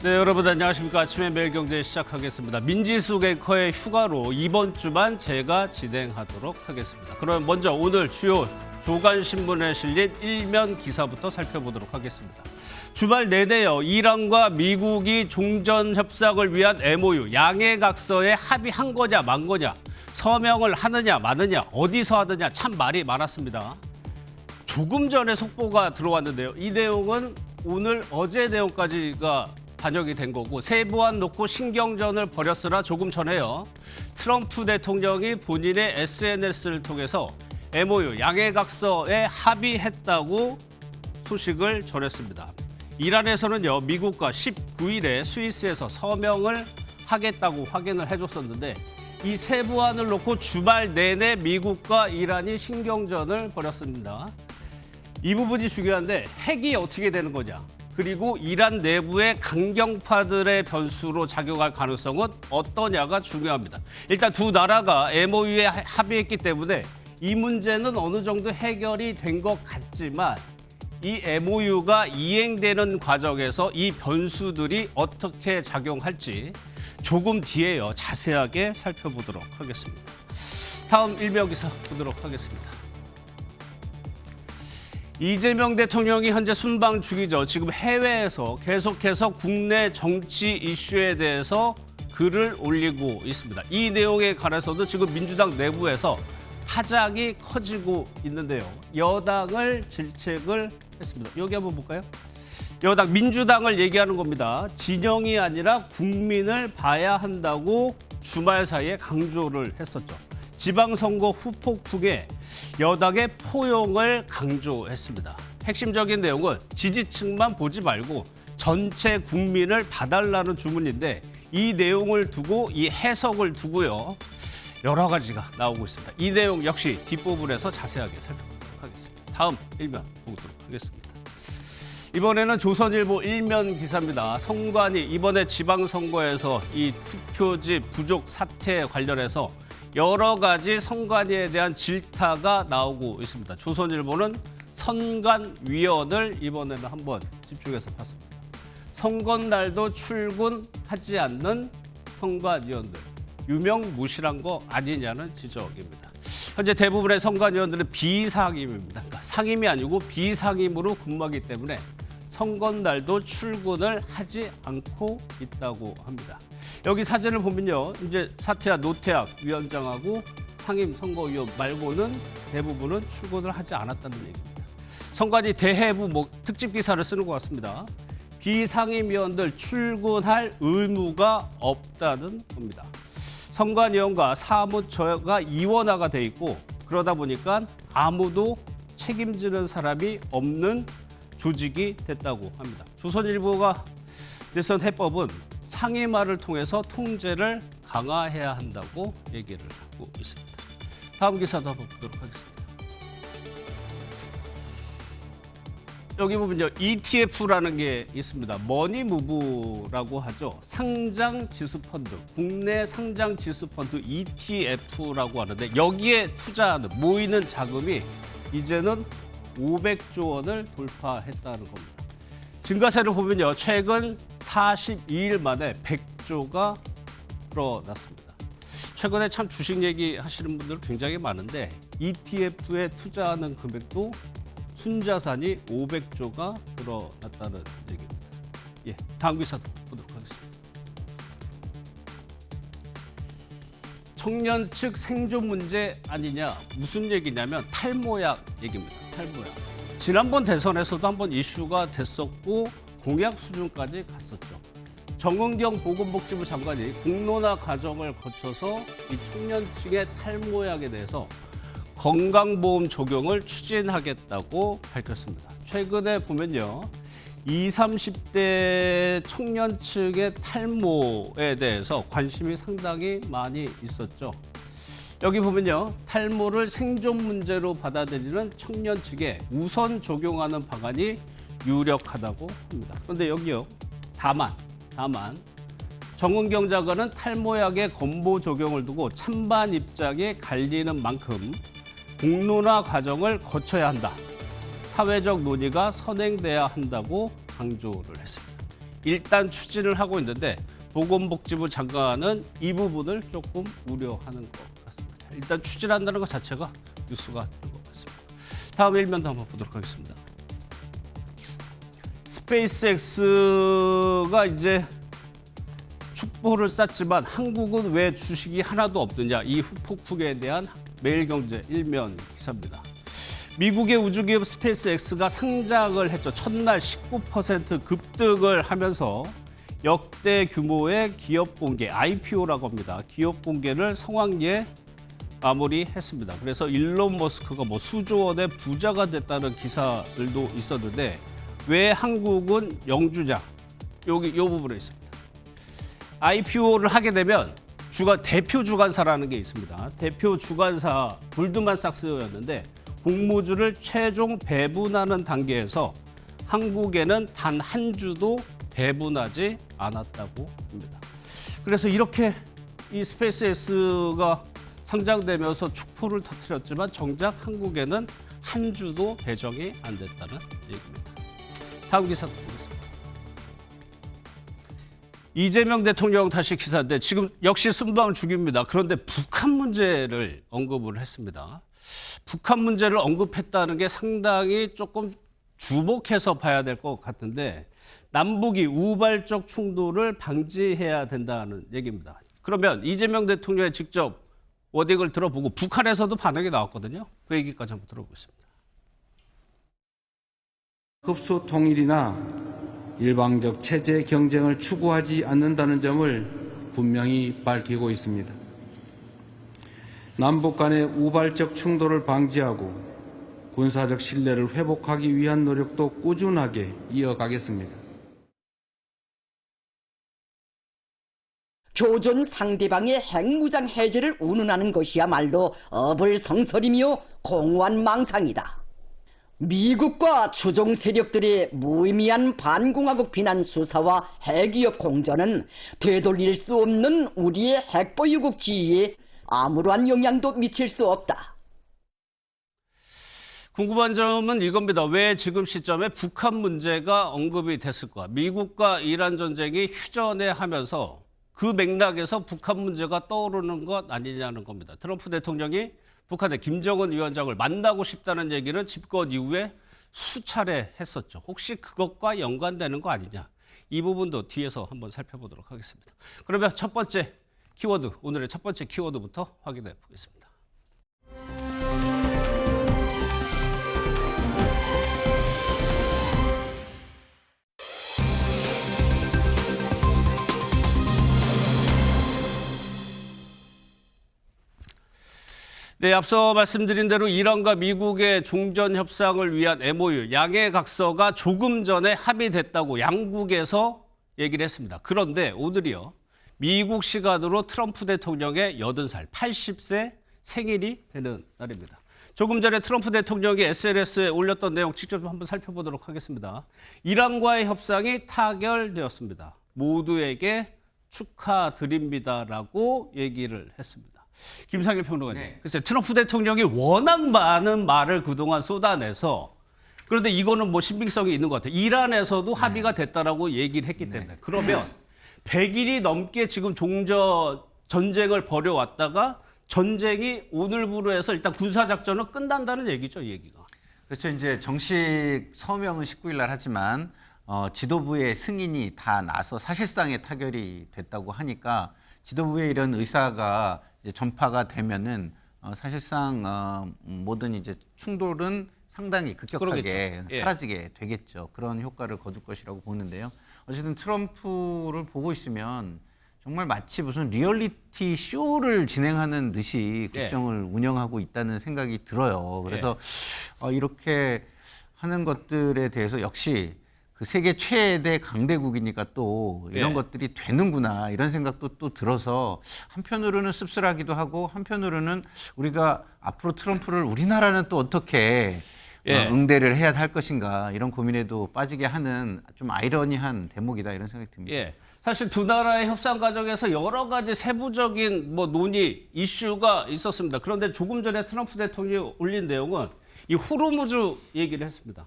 네, 여러분 안녕하십니까. 아침에 매일경제 시작하겠습니다. 민지숙 앵커의 휴가로 이번 주만 제가 진행하도록 하겠습니다. 그럼 먼저 오늘 주요 조간신문에 실린 일면 기사부터 살펴보도록 하겠습니다. 주말 내내요. 이란과 미국이 종전 협상을 위한 MOU 양해각서에 합의한 거냐 만 거냐, 서명을 하느냐 마느냐, 어디서 하느냐 참 말이 많았습니다. 조금 전에 속보가 들어왔는데요. 이 내용은 오늘 어제 내용까지가 반영이 된 거고, 세부안 놓고 신경전을 벌였으나 조금 전에요. 트럼프 대통령이 본인의 SNS를 통해서 MOU 양해각서에 합의했다고 소식을 전했습니다. 이란에서는요, 미국과 19일에 스위스에서 서명을 하겠다고 확인을 해줬었는데, 이 세부안을 놓고 주말 내내 미국과 이란이 신경전을 벌였습니다. 이 부분이 중요한데 핵이 어떻게 되는 거냐, 그리고 이란 내부의 강경파들의 변수로 작용할 가능성은 어떠냐가 중요합니다. 일단 두 나라가 MOU에 합의했기 때문에 이 문제는 어느 정도 해결이 된 것 같지만, 이 MOU가 이행되는 과정에서 이 변수들이 어떻게 작용할지 조금 뒤에요, 자세하게 살펴보도록 하겠습니다. 다음 일면 기사 보도록 하겠습니다. 이재명 대통령이 현재 순방 중이죠. 지금 해외에서 계속해서 국내 정치 이슈에 대해서 글을 올리고 있습니다. 이 내용에 관해서도 지금 민주당 내부에서 파장이 커지고 있는데요. 여당을 질책을 했습니다. 여기 한번 볼까요? 여당 민주당을 얘기하는 겁니다. 진영이 아니라 국민을 봐야 한다고 주말 사이에 강조를 했었죠. 지방선거 후폭풍에 여당의 포용을 강조했습니다. 핵심적인 내용은 지지층만 보지 말고 전체 국민을 봐달라는 주문인데, 이 내용을 두고 이 해석을 두고요, 여러 가지가 나오고 있습니다. 이 내용 역시 뒷부분에서 자세하게 살펴보도록 하겠습니다. 다음 일면 보도록 하겠습니다. 이번에는 조선일보 일면 기사입니다. 선관위 이번에 지방선거에서 이 투표지 부족 사태 관련해서 여러 가지 선관위에 대한 질타가 나오고 있습니다. 조선일보는 선관위원을 이번에는 한번 집중해서 봤습니다. 선거날도 출근하지 않는 선관위원들, 유명무실한 거 아니냐는 지적입니다. 현재 대부분의 선관위원들은 비상임입니다. 그러니까 상임이 아니고 비상임으로 근무하기 때문에 선거날도 출근을 하지 않고 있다고 합니다. 여기 사진을 보면요, 이제 사퇴한 노태학 위원장하고 상임 선거위원 말고는 대부분은 출근을 하지 않았다는 얘기입니다. 선관위 대해부 특집 기사를 쓰는 것 같습니다. 비상임위원들 출근할 의무가 없다는 겁니다. 선관위원과 사무처가 이원화가 돼 있고, 그러다 보니까 아무도 책임지는 사람이 없는 조직이 됐다고 합니다. 조선일보가 내선 해법은 상임화를 통해서 통제를 강화해야 한다고 얘기를 하고 있습니다. 다음 기사도 한번 보도록 하겠습니다. 여기 보면요, ETF라는 게 있습니다. 머니무브라고 하죠. 상장 지수펀드, 국내 상장 지수펀드 ETF라고 하는데, 여기에 투자하는 모이는 자금이 이제는 500조 원을 돌파했다는 겁니다. 증가세를 보면요, 최근 42일 만에 100조가 늘어났습니다. 최근에 참 주식 얘기하시는 분들 굉장히 많은데, ETF에 투자하는 금액도 순자산이 500조가 늘어났다는 얘기입니다. 예, 다음 기사도 보도록 하겠습니다. 청년 측 생존 문제 아니냐, 무슨 얘기냐면 탈모약 얘기입니다. 탈모약. 지난번 대선에서도 한번 이슈가 됐었고 공약 수준까지 갔었죠. 정은경 보건복지부 장관이 공론화 과정을 거쳐서 이 청년층의 탈모약에 대해서 건강보험 적용을 추진하겠다고 밝혔습니다. 최근에 보면요, 20, 30대 청년층의 탈모에 대해서 관심이 상당히 많이 있었죠. 여기 보면요, 탈모를 생존 문제로 받아들이는 청년층에 우선 적용하는 방안이 유력하다고 합니다. 그런데 여기요, 다만 정은경 장관은 탈모약의 건보 적용을 두고 찬반 입장이 갈리는 만큼 공론화 과정을 거쳐야 한다. 사회적 논의가 선행돼야 한다고 강조를 했습니다. 일단 추진을 하고 있는데 보건복지부 장관은 이 부분을 조금 우려하는 것 같습니다. 일단 추진한다는 것 자체가 뉴스가 될 것 같습니다. 다음 일면도 한번 보도록 하겠습니다. 스페이스X가 이제 축포를 쐈지만 한국은 왜 주식이 하나도 없느냐, 이 후폭풍에 대한 매일경제 일면 기사입니다. 미국의 우주기업 스페이스X가 상장을 했죠. 첫날 19% 급등을 하면서 역대 규모의 기업 공개, IPO라고 합니다. 기업 공개를 성황리에 마무리했습니다. 그래서 일론 머스크가 수조 원의 부자가 됐다는 기사들도 있었는데 왜 한국은 영주자? 여기 이 부분에 있습니다. IPO를 하게 되면 대표 주관사라는 게 있습니다. 대표 주관사 골드만삭스였는데 공모주를 최종 배분하는 단계에서 한국에는 단 한 주도 배분하지 않았다고 합니다. 그래서 이렇게 이 스페이스X가 상장되면서 축포를 터뜨렸지만 정작 한국에는 한 주도 배정이 안 됐다는 얘기입니다. 다음 기사 보겠습니다. 이재명 대통령 다시 기사인데 지금 역시 순방 중입니다. 그런데 북한 문제를 언급을 했습니다. 북한 문제를 언급했다는 게 상당히 조금 주목해서 봐야 될 것 같은데 남북이 우발적 충돌을 방지해야 된다는 얘기입니다. 그러면 이재명 대통령의 직접 워딩을 들어보고 북한에서도 반응이 나왔거든요. 그 얘기까지 한번 들어보겠습니다. 흡수 통일이나 일방적 체제 경쟁을 추구하지 않는다는 점을 분명히 밝히고 있습니다. 남북 간의 우발적 충돌을 방지하고 군사적 신뢰를 회복하기 위한 노력도 꾸준하게 이어가겠습니다. 교전 상대방의 핵무장 해제를 운운하는 것이야말로 어불성설이며 공허한 망상이다. 미국과 추종 세력들의 무의미한 반공화국 비난 수사와 핵위협 공전은 되돌릴 수 없는 우리의 핵보유국 지위에 아무러한 영향도 미칠 수 없다. 궁금한 점은 이겁니다. 왜 지금 시점에 북한 문제가 언급이 됐을까? 미국과 이란 전쟁이 휴전해 하면서 그 맥락에서 북한 문제가 떠오르는 것 아니냐는 겁니다. 트럼프 대통령이 북한의 김정은 위원장을 만나고 싶다는 얘기는 집권 이후에 수차례 했었죠. 혹시 그것과 연관되는 거 아니냐? 이 부분도 뒤에서 한번 살펴보도록 하겠습니다. 그러면 첫 번째 키워드, 오늘의 첫 번째 키워드부터 확인해 보겠습니다. 네, 앞서 말씀드린 대로 이란과 미국의 종전 협상을 위한 MOU, 양해 각서가 조금 전에 합의됐다고 양국에서 얘기를 했습니다. 그런데 오늘이요, 미국 시간으로 트럼프 대통령의 80살, 80세 생일이 되는 날입니다. 조금 전에 트럼프 대통령이 SNS에 올렸던 내용 직접 한번 살펴보도록 하겠습니다. 이란과의 협상이 타결되었습니다. 모두에게 축하드립니다라고 얘기를 했습니다. 김상일 평론가님, 네. 글쎄 트럼프 대통령이 워낙 많은 말을 그동안 쏟아내서 그런데 이거는 신빙성이 있는 것 같아요. 이란에서도 합의가 됐다라고 얘기를 했기 때문에. 그러면 100일이 넘게 지금 전쟁을 벌여왔다가 전쟁이 오늘부로 해서 일단 군사작전은 끝난다는 얘기죠, 이 얘기가. 그렇죠. 이제 정식 서명은 19일 날 하지만 지도부의 승인이 다 나서 사실상의 타결이 됐다고 하니까 지도부의 이런 의사가 이제 전파가 되면은 사실상 모든 이제 충돌은 상당히 급격하게 예. 사라지게 되겠죠. 그런 효과를 거둘 것이라고 보는데요. 어쨌든 트럼프를 보고 있으면 정말 마치 무슨 리얼리티 쇼를 진행하는 듯이 국정을 운영하고 있다는 생각이 들어요. 그래서 이렇게 하는 것들에 대해서 역시 그 세계 최대 강대국이니까 또 이런 것들이 되는구나 이런 생각도 또 들어서 한편으로는 씁쓸하기도 하고 한편으로는 우리가 앞으로 트럼프를 우리나라는 또 어떻게 응대를 해야 할 것인가 이런 고민에도 빠지게 하는 좀 아이러니한 대목이다 이런 생각이 듭니다. 예. 사실 두 나라의 협상 과정에서 여러 가지 세부적인 논의, 이슈가 있었습니다. 그런데 조금 전에 트럼프 대통령이 올린 내용은 이 호르무즈 얘기를 했습니다.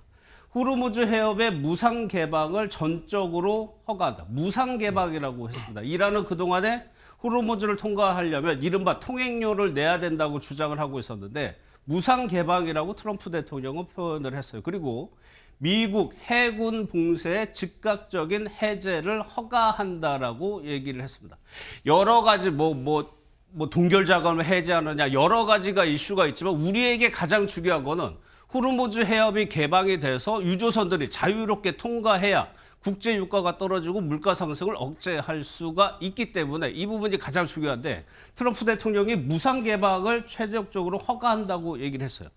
호르무즈 해협의 무상 개방을 전적으로 허가한다. 무상 개방이라고 했습니다. 이란은 그동안에 호르무즈를 통과하려면 이른바 통행료를 내야 된다고 주장을 하고 있었는데 무상 개방이라고 트럼프 대통령은 표현을 했어요. 그리고 미국 해군 봉쇄의 즉각적인 해제를 허가한다라고 얘기를 했습니다. 여러 가지 동결 자금을 해제하느냐 여러 가지가 이슈가 있지만 우리에게 가장 중요한 거는 호르무즈 해협이 개방이 돼서 유조선들이 자유롭게 통과해야 국제 유가가 떨어지고 물가 상승을 억제할 수가 있기 때문에 이 부분이 가장 중요한데 트럼프 대통령이 무상 개방을 최종적으로 허가한다고 얘기를 했어요.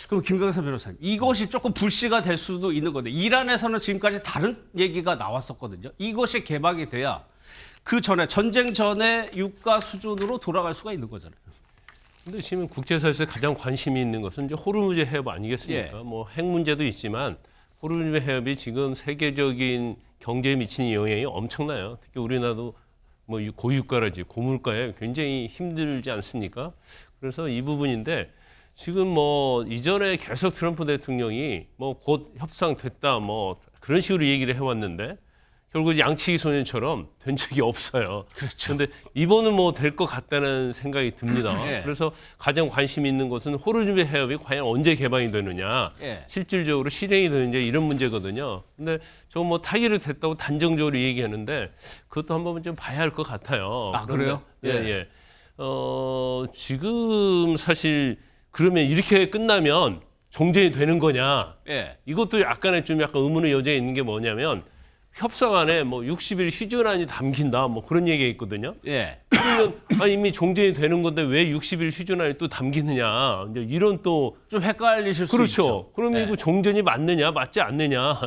그럼 김강사 변호사님, 이것이 조금 불씨가 될 수도 있는 건데 이란에서는 지금까지 다른 얘기가 나왔었거든요. 이것이 개방이 돼야 그 전에 전쟁 전에 유가 수준으로 돌아갈 수가 있는 거잖아요. 근데 지금 국제사에서 가장 관심이 있는 것은 이제 호르무즈 해협 아니겠습니까? 예. 뭐 핵 문제도 있지만 호르무즈 해협이 지금 세계적인 경제에 미치는 영향이 엄청나요. 특히 우리나라도 뭐 고유가라지 고물가에 굉장히 힘들지 않습니까? 그래서 이 부분인데 지금 뭐 이전에 계속 트럼프 대통령이 뭐 곧 협상됐다 뭐 그런 식으로 얘기를 해왔는데 결국 양치기 소년처럼 된 적이 없어요. 그렇죠. 그런데 이번은 뭐 될 것 같다는 생각이 듭니다. 예. 그래서 가장 관심 있는 것은 호르무즈 해협이 과연 언제 개방이 되느냐, 예. 실질적으로 실행이 되느냐 이런 문제거든요. 근데 저 뭐 타결이 됐다고 단정적으로 얘기하는데 그것도 한번 좀 봐야 할 것 같아요. 아, 그래요? 예, 예. 예. 지금 사실 그러면 이렇게 끝나면 종전이 되는 거냐? 예. 이것도 약간 의문의 여지가 있는 게 뭐냐면 협상안에 뭐 60일 휴전안이 담긴다 뭐 그런 얘기가 있거든요. 예. 그러면 이미 종전이 되는 건데 왜 60일 휴전안이 또 담기느냐 이제 이런 또 좀 헷갈리실 수 그렇죠. 있죠. 그러면 예. 이거 종전이 맞느냐 맞지 않느냐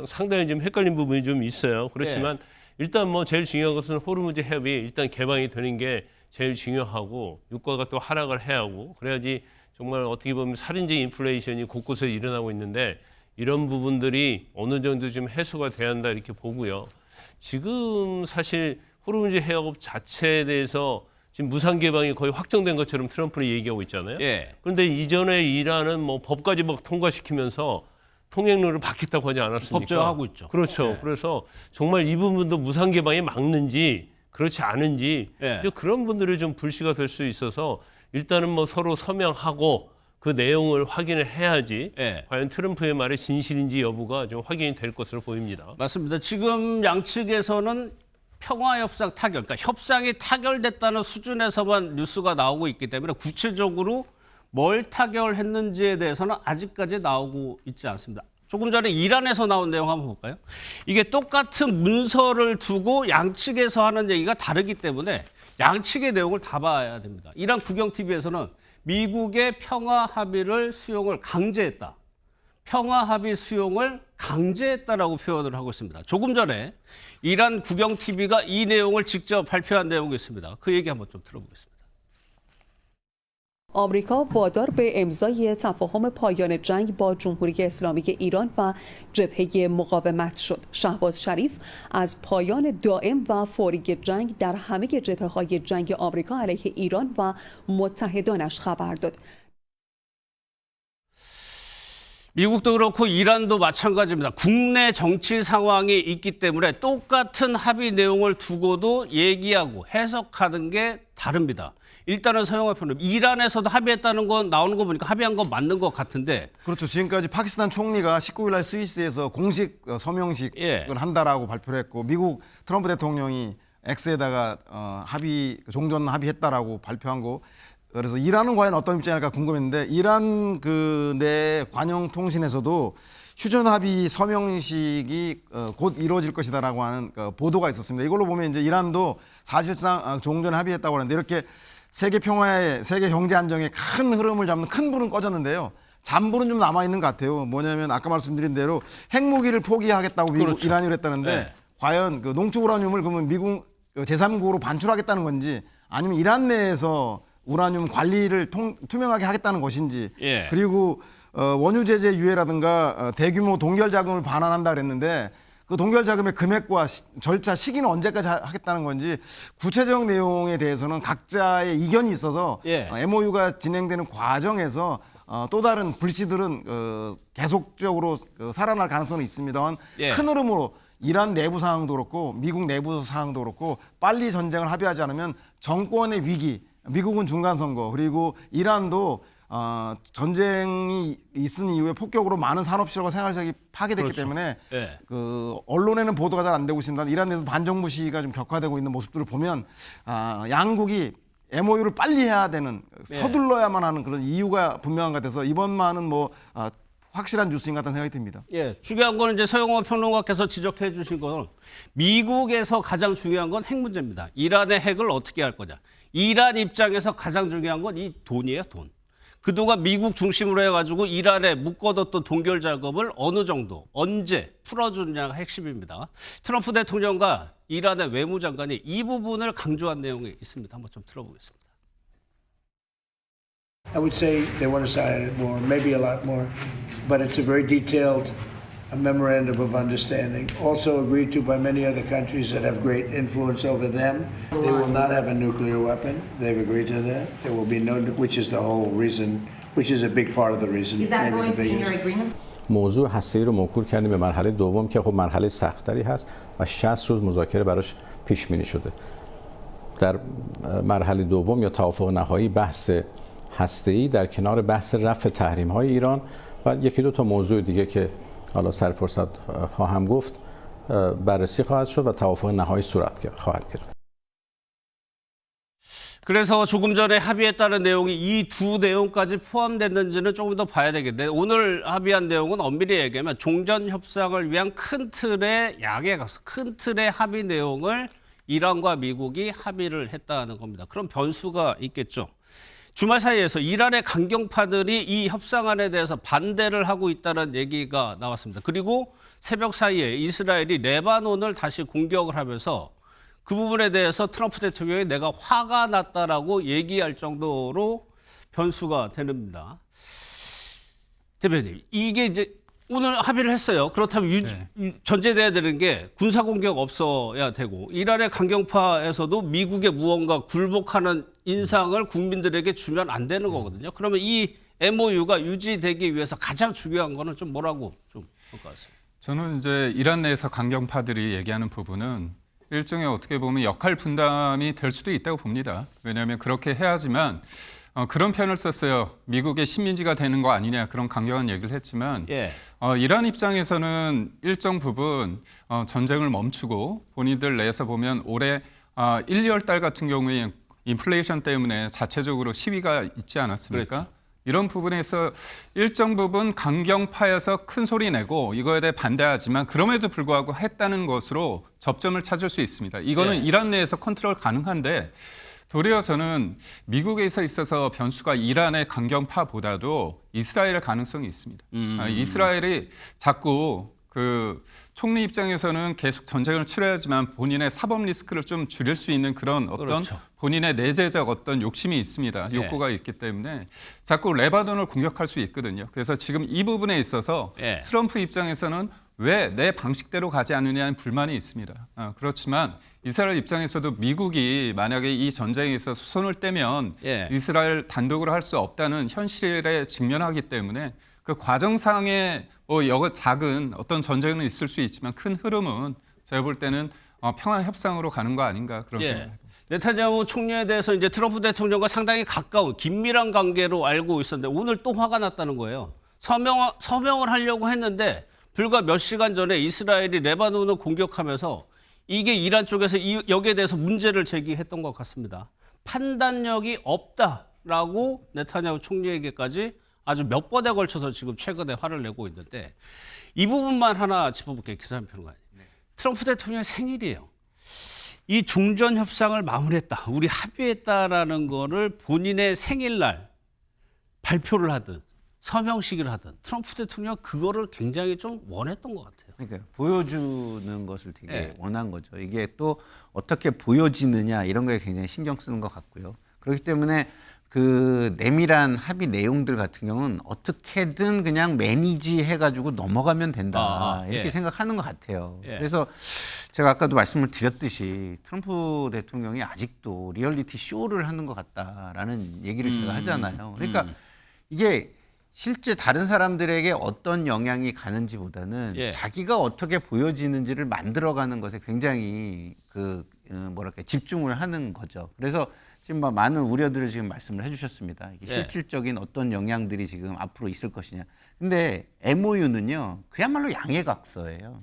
상당히 좀 헷갈린 부분이 좀 있어요. 그렇지만 일단 뭐 제일 중요한 것은 호르무즈 해협이 일단 개방이 되는 게 제일 중요하고 유가가 또 하락을 해야 하고 그래야지 정말 어떻게 보면 살인적 인플레이션이 곳곳에 일어나고 있는데 이런 부분들이 어느 정도 좀 해소가 돼야 한다 이렇게 보고요. 지금 사실 호르무즈 해협 자체에 대해서 지금 무상 개방이 거의 확정된 것처럼 트럼프는 얘기하고 있잖아요. 예. 그런데 이전에 이란은 뭐 법까지 막 통과시키면서 통행료를 받겠다고 하지 않았습니까? 법제화하고 있죠. 그렇죠. 예. 그래서 정말 이 부분도 무상 개방이 막는지 그렇지 않은지 예. 이제 그런 분들이 좀 불씨가 될 수 있어서 일단은 뭐 서로 서명하고 그 내용을 확인을 해야지 예. 과연 트럼프의 말이 진실인지 여부가 좀 확인이 될 것으로 보입니다. 맞습니다. 지금 양측에서는 평화협상 타결, 그러니까 협상이 타결됐다는 수준에서만 뉴스가 나오고 있기 때문에 구체적으로 뭘 타결했는지에 대해서는 아직까지 나오고 있지 않습니다. 조금 전에 이란에서 나온 내용 한번 볼까요? 이게 똑같은 문서를 두고 양측에서 하는 얘기가 다르기 때문에 양측의 내용을 다 봐야 됩니다. 이란 국영TV에서는 미국의 평화 합의를 수용을 강제했다. 평화 합의 수용을 강제했다라고 표현을 하고 있습니다. 조금 전에 이란 국영TV가 이 내용을 직접 발표한 내용이 있습니다. 그 얘기 한번 좀 들어보겠습니다. آمریکا وادار به امضای تفاهم پایان جنگ با جمهوری اسلامی ایران و جبهه مقاومت شد. شهباز شریف از پایان دائم و فوری جنگ در همه جبهه‌های جنگ آمریکا علیه ایران و متحدانش خبر داد. 미국도 그렇고 이란도 마찬가지입니다. 국내 정치 상황이 있기 때문에 똑같은 합의 내용을 두고도 얘기하고 해석하는 게 다릅니다. 일단은 서영화 평론가, 이란에서도 합의했다는 건 나오는 거 보니까 합의한 건 맞는 것 같은데. 그렇죠. 지금까지 파키스탄 총리가 19일 날 스위스에서 공식 서명식을 예. 한다라고 발표를 했고 미국 트럼프 대통령이 X에다가 종전 합의했다라고 발표한 거. 그래서 이란은 과연 어떤 입장일까 궁금했는데 이란 그 내 관영 통신에서도 휴전 합의 서명식이 곧 이루어질 것이다라고 하는 보도가 있었습니다. 이걸로 보면 이제 이란도 사실상 종전 합의했다고 하는데 이렇게 세계 평화에 세계 경제 안정에 큰 흐름을 잡는 큰 불은 꺼졌는데요. 잔불은 좀 남아 있는 것 같아요. 뭐냐면 아까 말씀드린 대로 핵무기를 포기하겠다고 미국 그렇죠. 이란이 그랬다는데 네. 과연 그 농축 우라늄을 그러면 미국 제3국으로 반출하겠다는 건지 아니면 이란 내에서 우라늄 관리를 투명하게 하겠다는 것인지 예. 그리고 원유 제재 유예라든가 대규모 동결 자금을 반환한다 그랬는데 그 동결 자금의 금액과 절차 시기는 언제까지 하겠다는 건지 구체적 내용에 대해서는 각자의 이견이 있어서 예. MOU가 진행되는 과정에서 또 다른 불씨들은 계속적으로 살아날 가능성은 있습니다만 예. 큰 흐름으로 이란 내부 상황도 그렇고 미국 내부 상황도 그렇고 빨리 전쟁을 합의하지 않으면 정권의 위기, 미국은 중간 선거 그리고 이란도 전쟁이 있은 이후에 폭격으로 많은 산업시설과 생활시설이 파괴됐기 때문에 예. 그 언론에는 보도가 잘 안 되고 있습니다. 이란 내에서 반정부 시위가 좀 격화되고 있는 모습들을 보면 양국이 MOU를 빨리 해야 되는 서둘러야만 하는 그런 이유가 분명한 것 같아서 이번만은 뭐 확실한 뉴스인 것 같다는 생각이 듭니다. 예, 중요한 거는 이제 서영호 평론가께서 지적해 주신 것은 미국에서 가장 중요한 건 핵 문제입니다. 이란의 핵을 어떻게 할 거냐. 이란 입장에서 가장 중요한 건 이 돈이에요, 돈. 그동안 미국 중심으로 해가지고 이란에 묶어뒀던 동결 작업을 어느 정도, 언제 풀어주느냐가 핵심입니다. 트럼프 대통령과 이란의 외무장관이 이 부분을 강조한 내용이 있습니다. 한번 좀 들어보겠습니다. I would say they want to sign it more, maybe a lot more, but it's a very detailed memorandum of understanding, also agreed to by many other countries that have great influence over them. They will not have a nuclear weapon. They've agreed to that. There will be no, which is the whole reason, which is a big part of the reason. Is that maybe going the to be in your biggest. agreement? موضوع هسته‌ای رو موکول کردیم به مرحله دوم که خب مرحله سخت‌تری هست و 60 روز مذاکره براش پیش بینی شده. در مرحله دوم یا توافق نهایی بحث هسته‌ای در کنار بحث رفع تحریم‌های ایران و یکی دو تا موضوع دیگه که حالا سر فرصت خواهم گفت بررسی خواهد شد و توافق نهایی صورت خواهد گرفت. 그래서 조금 전에 합의했다는 내용이 이 두 내용까지 포함됐는지는 조금 더 봐야 되겠는데 오늘 합의한 내용은 엄밀히 얘기하면 종전 협상을 위한 큰 틀의 약에 가서 큰 틀의 합의 내용을 이란과 미국이 합의를 했다는 겁니다. 그럼 변수가 있겠죠. 주말 사이에서 이란의 강경파들이 이 협상안에 대해서 반대를 하고 있다는 얘기가 나왔습니다. 그리고 새벽 사이에 이스라엘이 레바논을 다시 공격을 하면서 그 부분에 대해서 트럼프 대통령이 내가 화가 났다라고 얘기할 정도로 변수가 됩니다. 대변인, 이게 이제 오늘 합의를 했어요. 그렇다면 전제돼야 되는 게 군사 공격 없어야 되고 이란의 강경파에서도 미국의 무언가 굴복하는 인상을 국민들에게 주면 안 되는 거거든요. 그러면 이 MOU가 유지되기 위해서 가장 중요한 거는 좀 뭐라고 좀 볼 것 같습니다. 저는 이제 이란 내에서 강경파들이 얘기하는 부분은 일종의 어떻게 보면 역할 분담이 될 수도 있다고 봅니다. 왜냐하면 그렇게 해야지만 그런 표현을 썼어요. 미국의 식민지가 되는 거 아니냐 그런 강경한 얘기를 했지만 예. 이란 입장에서는 일정 부분 전쟁을 멈추고 본인들 내에서 보면 올해 1, 2월 달 같은 경우에 인플레이션 때문에 자체적으로 시위가 있지 않았습니까? 그렇죠. 이런 부분에서 일정 부분 강경파에서 큰 소리 내고 이거에 대해 반대하지만 그럼에도 불구하고 했다는 것으로 접점을 찾을 수 있습니다. 이거는 예. 이란 내에서 컨트롤 가능한데 도리어 저는 미국에서 있어서 변수가 이란의 강경파보다도 이스라엘의 가능성이 있습니다. 이스라엘이 자꾸 그 총리 입장에서는 계속 전쟁을 치러야지만 본인의 사법 리스크를 좀 줄일 수 있는 그런 어떤 그렇죠. 본인의 내재적 어떤 욕심이 있습니다. 욕구가 있기 때문에 자꾸 레바논을 공격할 수 있거든요. 그래서 지금 이 부분에 있어서 트럼프 입장에서는 왜 내 방식대로 가지 않느냐는 불만이 있습니다. 그렇지만 이스라엘 입장에서도 미국이 만약에 이 전쟁에 있어서 손을 떼면 이스라엘 단독으로 할 수 없다는 현실에 직면하기 때문에 그 과정상의 작은 어떤 전쟁은 있을 수 있지만 큰 흐름은 제가 볼 때는 평화 협상으로 가는 거 아닌가 그런 생각을 해봅니다. 네타냐후 총리에 대해서 이제 트럼프 대통령과 상당히 가까운 긴밀한 관계로 알고 있었는데 오늘 또 화가 났다는 거예요. 서명을 하려고 했는데 불과 몇 시간 전에 이스라엘이 레바논을 공격하면서 이게 이란 쪽에서 여기에 대해서 문제를 제기했던 것 같습니다. 판단력이 없다라고 네타냐후 총리에게까지 아주 몇 번에 걸쳐서 지금 최근에 화를 내고 있는데 이 부분만 하나 짚어볼게요. 기사님 평론가님. 트럼프 대통령의 생일이에요. 이 종전 협상을 마무리했다. 우리 합의했다라는 거를 본인의 생일날 발표를 하든 서명식을 하든 트럼프 대통령 그거를 굉장히 좀 원했던 것 같아요. 그러니까 보여주는 것을 되게 원한 거죠. 이게 또 어떻게 보여지느냐 이런 거에 굉장히 신경 쓰는 것 같고요. 그렇기 때문에 그 내밀한 합의 내용들 같은 경우는 어떻게든 그냥 매니지 해가지고 넘어가면 된다 이렇게 예. 생각하는 것 같아요. 예. 그래서 제가 아까도 말씀을 드렸듯이 트럼프 대통령이 아직도 리얼리티 쇼를 하는 것 같다라는 얘기를 제가 하잖아요. 그러니까 이게 실제 다른 사람들에게 어떤 영향이 가는지보다는 예. 자기가 어떻게 보여지는지를 만들어가는 것에 굉장히 뭐랄까 집중을 하는 거죠. 그래서 지금 많은 우려들을 지금 말씀을 해주셨습니다. 이게 예. 실질적인 어떤 영향들이 지금 앞으로 있을 것이냐. 근데 MOU는요, 그야말로 양해각서예요.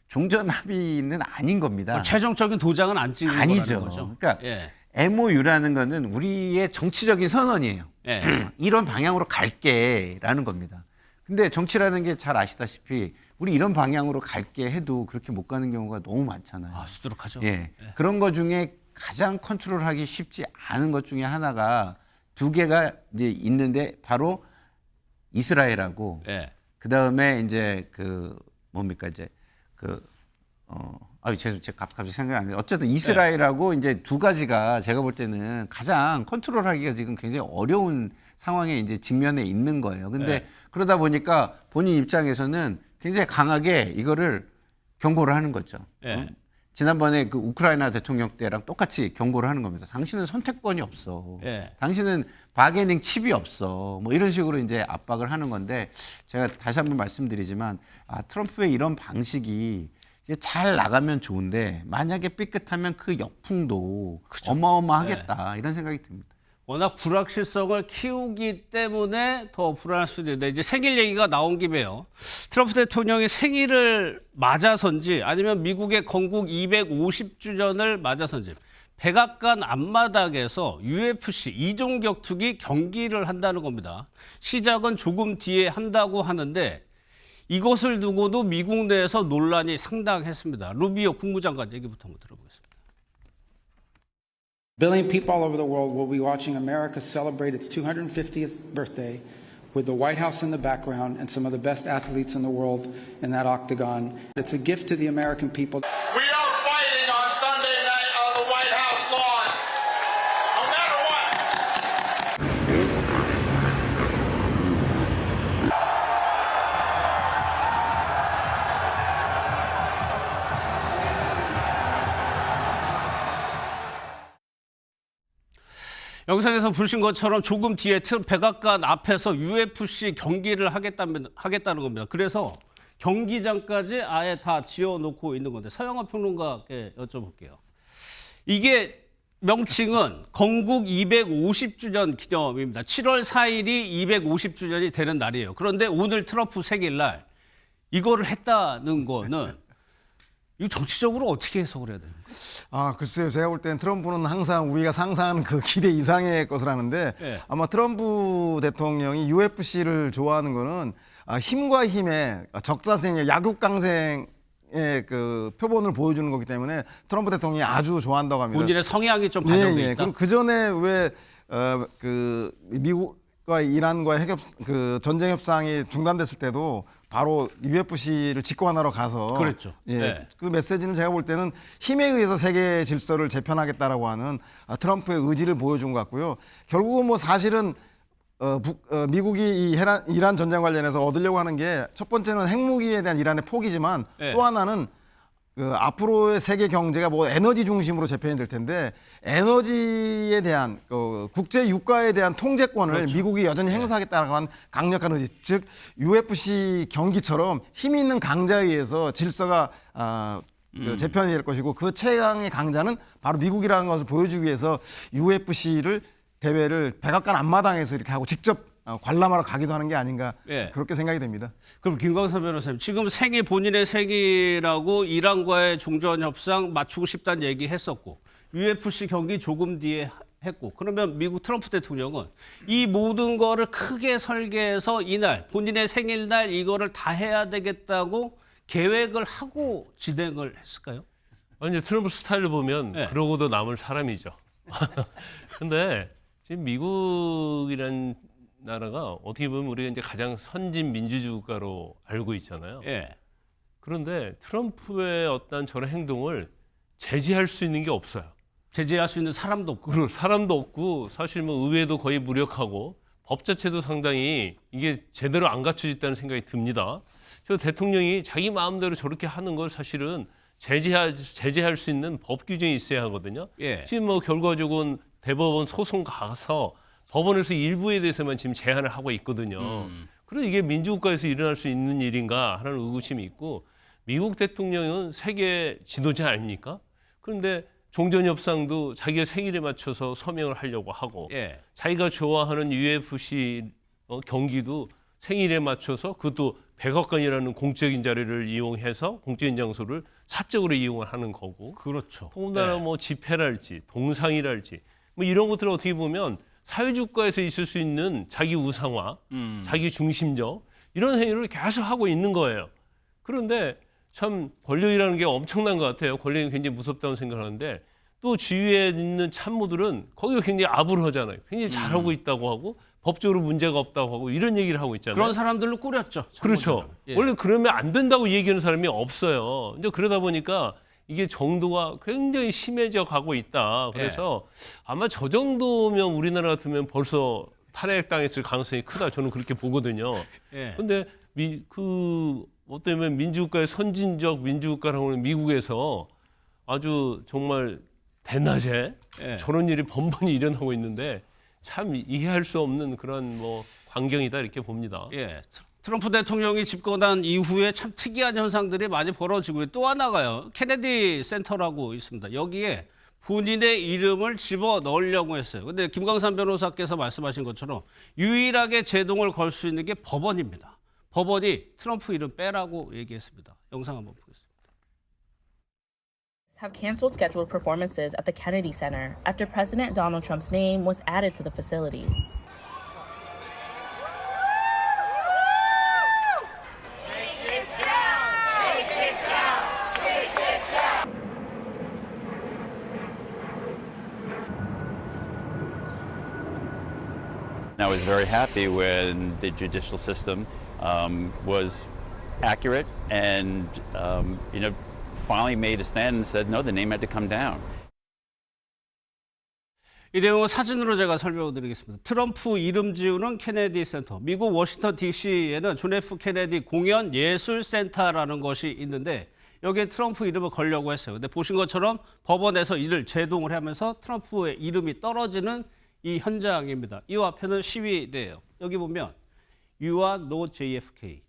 종전 합의는 아닌 겁니다. 최종적인 도장은 안 찍는 아니죠. 거죠. 그러니까 예. MOU라는 거는 우리의 정치적인 선언이에요. 예. 이런 방향으로 갈게라는 겁니다. 근데 정치라는 게 잘 아시다시피 우리 이런 방향으로 갈게 해도 그렇게 못 가는 경우가 너무 많잖아요. 수두룩하죠. 예. 그런 것 중에 가장 컨트롤하기 쉽지 않은 것 중에 하나가 두 개가 이제 있는데 바로 이스라엘하고 예. 그 다음에 이제 뭡니까 이제 제가 갑자기 생각이 안 나요. 어쨌든 이스라엘하고 이제 두 가지가 제가 볼 때는 가장 컨트롤하기가 지금 굉장히 어려운 상황에 이제 직면해 있는 거예요. 근데 그러다 보니까 본인 입장에서는 굉장히 강하게 이거를 경고를 하는 거죠. 지난번에 그 우크라이나 대통령 때랑 똑같이 경고를 하는 겁니다. 당신은 선택권이 없어. 당신은 바게닝 칩이 없어. 뭐 이런 식으로 이제 압박을 하는 건데 제가 다시 한번 말씀드리지만 트럼프의 이런 방식이 잘 나가면 좋은데 만약에 삐끗하면 그 역풍도 어마어마하겠다 이런 생각이 듭니다. 워낙 불확실성을 키우기 때문에 더 불안할 수도 있는데 이제 생일 얘기가 나온 김에요. 트럼프 대통령이 생일을 맞아서인지 아니면 미국의 건국 250주년을 맞아서인지 백악관 앞마당에서 UFC 이종 격투기 경기를 한다는 겁니다. 시작은 조금 뒤에 한다고 하는데 이것을 두고도 미국 내에서 논란이 상당했습니다. 루비오 국무장관 얘기부터 한번 들어보겠습니다. Billion people all over the world will be watching America celebrate its 250th birthday with the White House in the background and some of the best athletes in the world in that octagon. It's a gift to the American people. We are fighting on Sunday night on the White House lawn. No matter what. 영상에서 보신 것처럼 조금 뒤에 백악관 앞에서 UFC 경기를 하겠다는 겁니다. 그래서 경기장까지 아예 다 지어놓고 있는 건데 서영학 평론가께 여쭤볼게요. 이게 명칭은 건국 250주년 기념입니다. 7월 4일이 250주년이 되는 날이에요. 그런데 오늘 트럼프 생일날 이거를 했다는 거는 이거 정치적으로 어떻게 해석을 해야 됩니까? 글쎄요. 제가 볼 땐 트럼프는 항상 우리가 상상하는 그 기대 이상의 것을 하는데 아마 트럼프 대통령이 UFC를 좋아하는 거는 힘과 힘의 적자생의 야국강생의 그 표본을 보여주는 거기 때문에 트럼프 대통령이 아주 좋아한다고 합니다. 본인의 성향이 좀 반영돼 있다. 그리고 그 전에 왜 미국과 이란과의 그 전쟁 협상이 중단됐을 때도 바로 UFC를 직관하러 가서 그랬죠. 그 메시지는 제가 볼 때는 힘에 의해서 세계 질서를 재편하겠다라고 하는 트럼프의 의지를 보여준 것 같고요. 결국은 뭐 사실은 미국이 이 이란 전쟁 관련해서 얻으려고 하는 게 첫 번째는 핵무기에 대한 이란의 포기지만 또 하나는 앞으로의 세계 경제가 뭐 에너지 중심으로 재편이 될 텐데 에너지에 대한 국제 유가에 대한 통제권을 미국이 여전히 행사하겠다라고 한 강력한 의지, 즉 UFC 경기처럼 힘 있는 강자에 의해서 질서가 재편이 될 것이고 그 최강의 강자는 바로 미국이라는 것을 보여주기 위해서 UFC를 대회를 백악관 앞마당에서 이렇게 하고 직접 관람하러 가기도 하는 게 아닌가 그렇게 생각이 됩니다. 그럼 김광석 변호사님, 지금 본인의 생일하고 이란과의 종전 협상 맞추고 싶다는 얘기 했었고 UFC 경기 조금 뒤에 했고 그러면 미국 트럼프 대통령은 이 모든 거를 크게 설계해서 이날 본인의 생일날 이거를 다 해야 되겠다고 계획을 하고 진행을 했을까요? 아니 트럼프 스타일을 보면 그러고도 남을 사람이죠. 근데 지금 미국이란 나라가 어떻게 보면 우리가 이제 가장 선진 민주주의 국가로 알고 있잖아요. 그런데 트럼프의 어떤 저런 행동을 제지할 수 있는 게 없어요. 제재할 수 있는 사람도 없고. 그리고 사람도 없고 사실 뭐 의회도 거의 무력하고 법 자체도 상당히 이게 제대로 안 갖춰져 있다는 생각이 듭니다. 저 대통령이 자기 마음대로 저렇게 하는 걸 사실은 제재할 수 있는 법 규정이 있어야 하거든요. 예. 지금 뭐 결과적으로는 대법원 소송 가서 법원에서 일부에 대해서만 지금 제한을 하고 있거든요. 그래서 이게 민주국가에서 일어날 수 있는 일인가 하는 의구심이 있고, 미국 대통령은 세계 지도자 아닙니까? 그런데 종전협상도 자기가 생일에 맞춰서 서명을 하려고 하고, 예. 자기가 좋아하는 UFC 경기도 생일에 맞춰서 그것도 백악관이라는 공적인 자리를 이용해서 공적인 장소를 사적으로 이용을 하는 거고, 그렇죠. 더군다나 예. 뭐 집회랄지 동상이랄지 뭐 이런 것들을 어떻게 보면 사회주의국가에서 있을 수 있는 자기 우상화, 자기 중심적 이런 행위를 계속 하고 있는 거예요. 그런데 참 권력이라는 게 엄청난 것 같아요. 권력이 굉장히 무섭다고 생각하는데 또 주위에 있는 참모들은 거기가 굉장히 아부르하잖아요. 굉장히 잘하고 있다고 하고 법적으로 문제가 없다고 하고 이런 얘기를 하고 있잖아요. 그런 사람들로 꾸렸죠. 그렇죠. 예. 원래 그러면 안 된다고 얘기하는 사람이 없어요. 이제 그러다 보니까 이게 정도가 굉장히 심해져 가고 있다. 그래서 아마 저 정도면 우리나라 같으면 벌써 탄핵당했을 가능성이 크다. 저는 그렇게 보거든요. 그런데 어쩌면 민주국가의 선진적 민주국가라고 하는 미국에서 아주 정말 대낮에 저런 일이 번번이 일어나고 있는데 참 이해할 수 없는 그런 뭐 광경이다 이렇게 봅니다. 예. 트럼프 대통령이 집권한 이후에 참 특이한 현상들이 많이 벌어지고 또 하나가요. 케네디 센터라고 있습니다. 여기에 본인의 이름을 집어 넣으려고 했어요. 근데 김광산 변호사께서 말씀하신 것처럼 유일하게 제동을 걸 수 있는 게 법원입니다. 법원이 트럼프 이름 빼라고 얘기했습니다. 영상 한번 보겠습니다. Have canceled scheduled performances at the Kennedy Center after President Donald Trump's name was added to the facility. I was very happy when the judicial system was accurate and, finally made a stand and said, no, the name had to come down. 이 내용은 사진으로 제가 설명을 드리겠습니다. 트럼프 이름 지우는 케네디 센터. 미국 워싱턴 DC에는 존 F 케네디 공연 예술 센터라는 것이 있는데 여기에 트럼프 이름을 걸려고 했어요. 근데 보신 것처럼 법원에서 이를 제동을 하면서 트럼프의 이름이 떨어지는 이 현장입니다. 이 앞에는 시위대예요. 여기 보면 You are no JFK.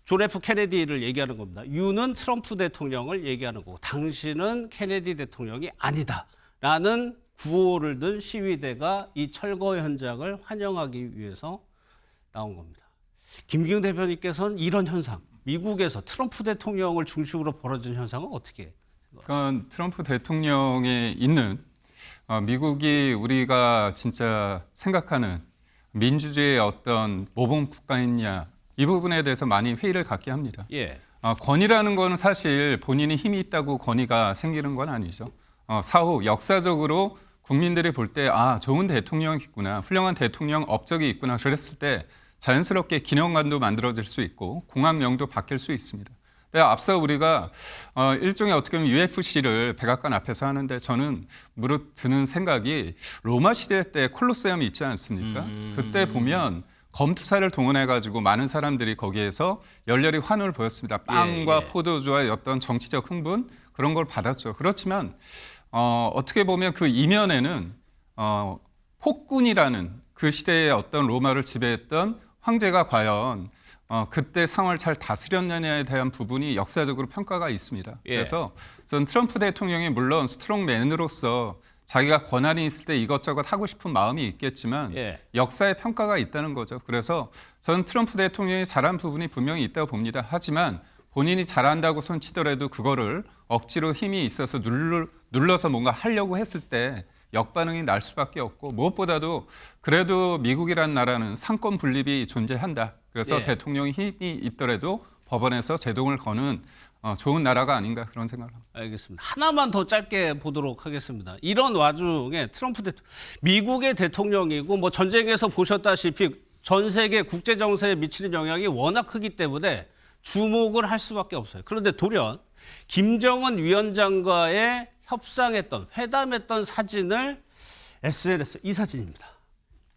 존 F 케네디를 얘기하는 겁니다. You는 트럼프 대통령을 얘기하는 거고 당신은 케네디 대통령이 아니다라는 구호를 든 시위대가 이 철거 현장을 환영하기 위해서 나온 겁니다. 김기훈 대표님께서는 이런 현상, 미국에서 트럼프 대통령을 중심으로 벌어진 현상은 어떻게 생각하세요? 그러니까 트럼프 대통령에 있는 미국이 우리가 진짜 생각하는 민주주의의 어떤 모범 국가였냐 이 부분에 대해서 많이 회의를 갖게 합니다. 권위라는 거는 사실 본인이 힘이 있다고 권위가 생기는 건 아니죠. 사후 역사적으로 국민들이 볼 때 좋은 대통령이 있구나, 훌륭한 대통령 업적이 있구나 그랬을 때 자연스럽게 기념관도 만들어질 수 있고 공항명도 바뀔 수 있습니다. 앞서 우리가 일종의 어떻게 보면 UFC를 백악관 앞에서 하는데 저는 무릇 드는 생각이 로마 시대 때 콜로세움이 있지 않습니까? 그때 보면 검투사를 동원해가지고 많은 사람들이 거기에서 열렬히 환호를 보였습니다. 빵과 포도주와 어떤 정치적 흥분 그런 걸 받았죠. 그렇지만 어떻게 보면 그 이면에는 폭군이라는 그 시대의 어떤 로마를 지배했던 황제가 과연 그때 상황을 잘 다스렸느냐에 대한 부분이 역사적으로 평가가 있습니다. 그래서 전 트럼프 대통령이 물론 스트롱맨으로서 자기가 권한이 있을 때 이것저것 하고 싶은 마음이 있겠지만 역사의 평가가 있다는 거죠. 그래서 저는 트럼프 대통령이 잘한 부분이 분명히 있다고 봅니다. 하지만 본인이 잘한다고 손치더라도 그거를 억지로 힘이 있어서 눌러서 뭔가 하려고 했을 때 역반응이 날 수밖에 없고 무엇보다도 그래도 미국이라는 나라는 상권 분립이 존재한다. 그래서 대통령이 힘이 있더라도 법원에서 제동을 거는 좋은 나라가 아닌가 그런 생각을 합니다. 알겠습니다. 하나만 더 짧게 보도록 하겠습니다. 이런 와중에 트럼프 미국의 대통령이고 뭐 전쟁에서 보셨다시피 전 세계 국제 정세에 미치는 영향이 워낙 크기 때문에 주목을 할 수밖에 없어요. 그런데 돌연 김정은 위원장과의 협상했던 회담했던 사진을 SNS 이 사진입니다.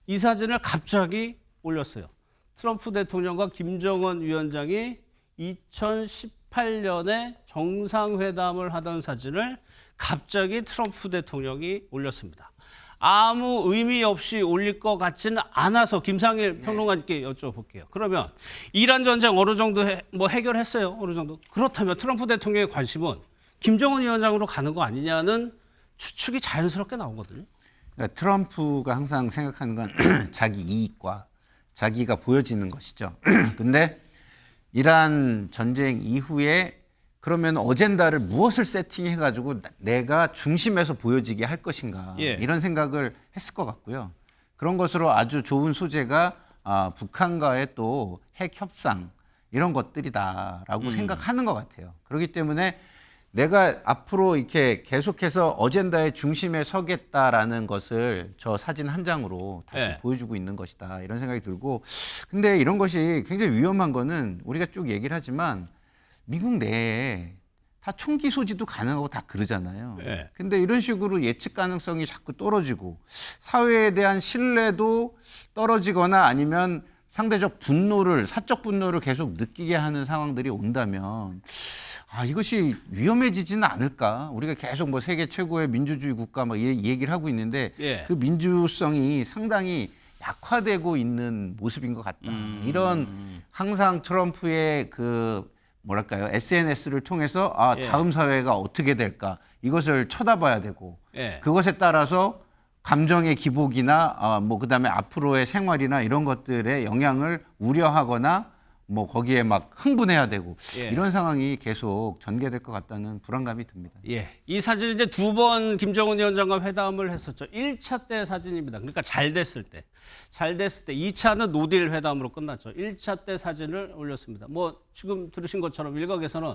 이 사진을 갑자기 올렸어요. 트럼프 대통령과 김정은 위원장이 2018년에 정상회담을 하던 사진을 갑자기 트럼프 대통령이 올렸습니다. 아무 의미 없이 올릴 것 같지는 않아서 김상일 평론가님께 여쭤볼게요. 그러면 이란 전쟁 어느 정도 해결했어요? 어느 정도? 그렇다면 트럼프 대통령의 관심은 김정은 위원장으로 가는 거 아니냐는 추측이 자연스럽게 나오거든요. 그러니까 트럼프가 항상 생각하는 건 자기 이익과 자기가 보여지는 것이죠. 근데 이란 전쟁 이후에 그러면 어젠다를 무엇을 세팅해가지고 내가 중심에서 보여지게 할 것인가 이런 생각을 했을 것 같고요. 그런 것으로 아주 좋은 소재가 북한과의 또 핵 협상 이런 것들이다라고 생각하는 것 같아요. 그렇기 때문에 내가 앞으로 이렇게 계속해서 어젠다의 중심에 서겠다라는 것을 저 사진 한 장으로 다시 보여주고 있는 것이다 이런 생각이 들고, 근데 이런 것이 굉장히 위험한 거는 우리가 쭉 얘기를 하지만 미국 내에 다 총기 소지도 가능하고 다 그러잖아요. 근데 이런 식으로 예측 가능성이 자꾸 떨어지고 사회에 대한 신뢰도 떨어지거나 아니면 상대적 분노를, 사적 분노를 계속 느끼게 하는 상황들이 온다면 이것이 위험해지지는 않을까? 우리가 계속 뭐 세계 최고의 민주주의 국가 막 이 얘기를 하고 있는데 그 민주성이 상당히 약화되고 있는 모습인 것 같다. 이런 항상 트럼프의 그 뭐랄까요? SNS를 통해서 다음 사회가 어떻게 될까? 이것을 쳐다봐야 되고 그것에 따라서 감정의 기복이나 뭐 그다음에 앞으로의 생활이나 이런 것들의 영향을 우려하거나 뭐 거기에 막 흥분해야 되고 이런 상황이 계속 전개될 것 같다는 불안감이 듭니다. 이 사진은 이제 2번 김정은 위원장과 회담을 했었죠. 1차 때 사진입니다. 그러니까 잘 됐을 때. 2차는 노딜 회담으로 끝났죠. 1차 때 사진을 올렸습니다. 뭐 지금 들으신 것처럼 일각에서는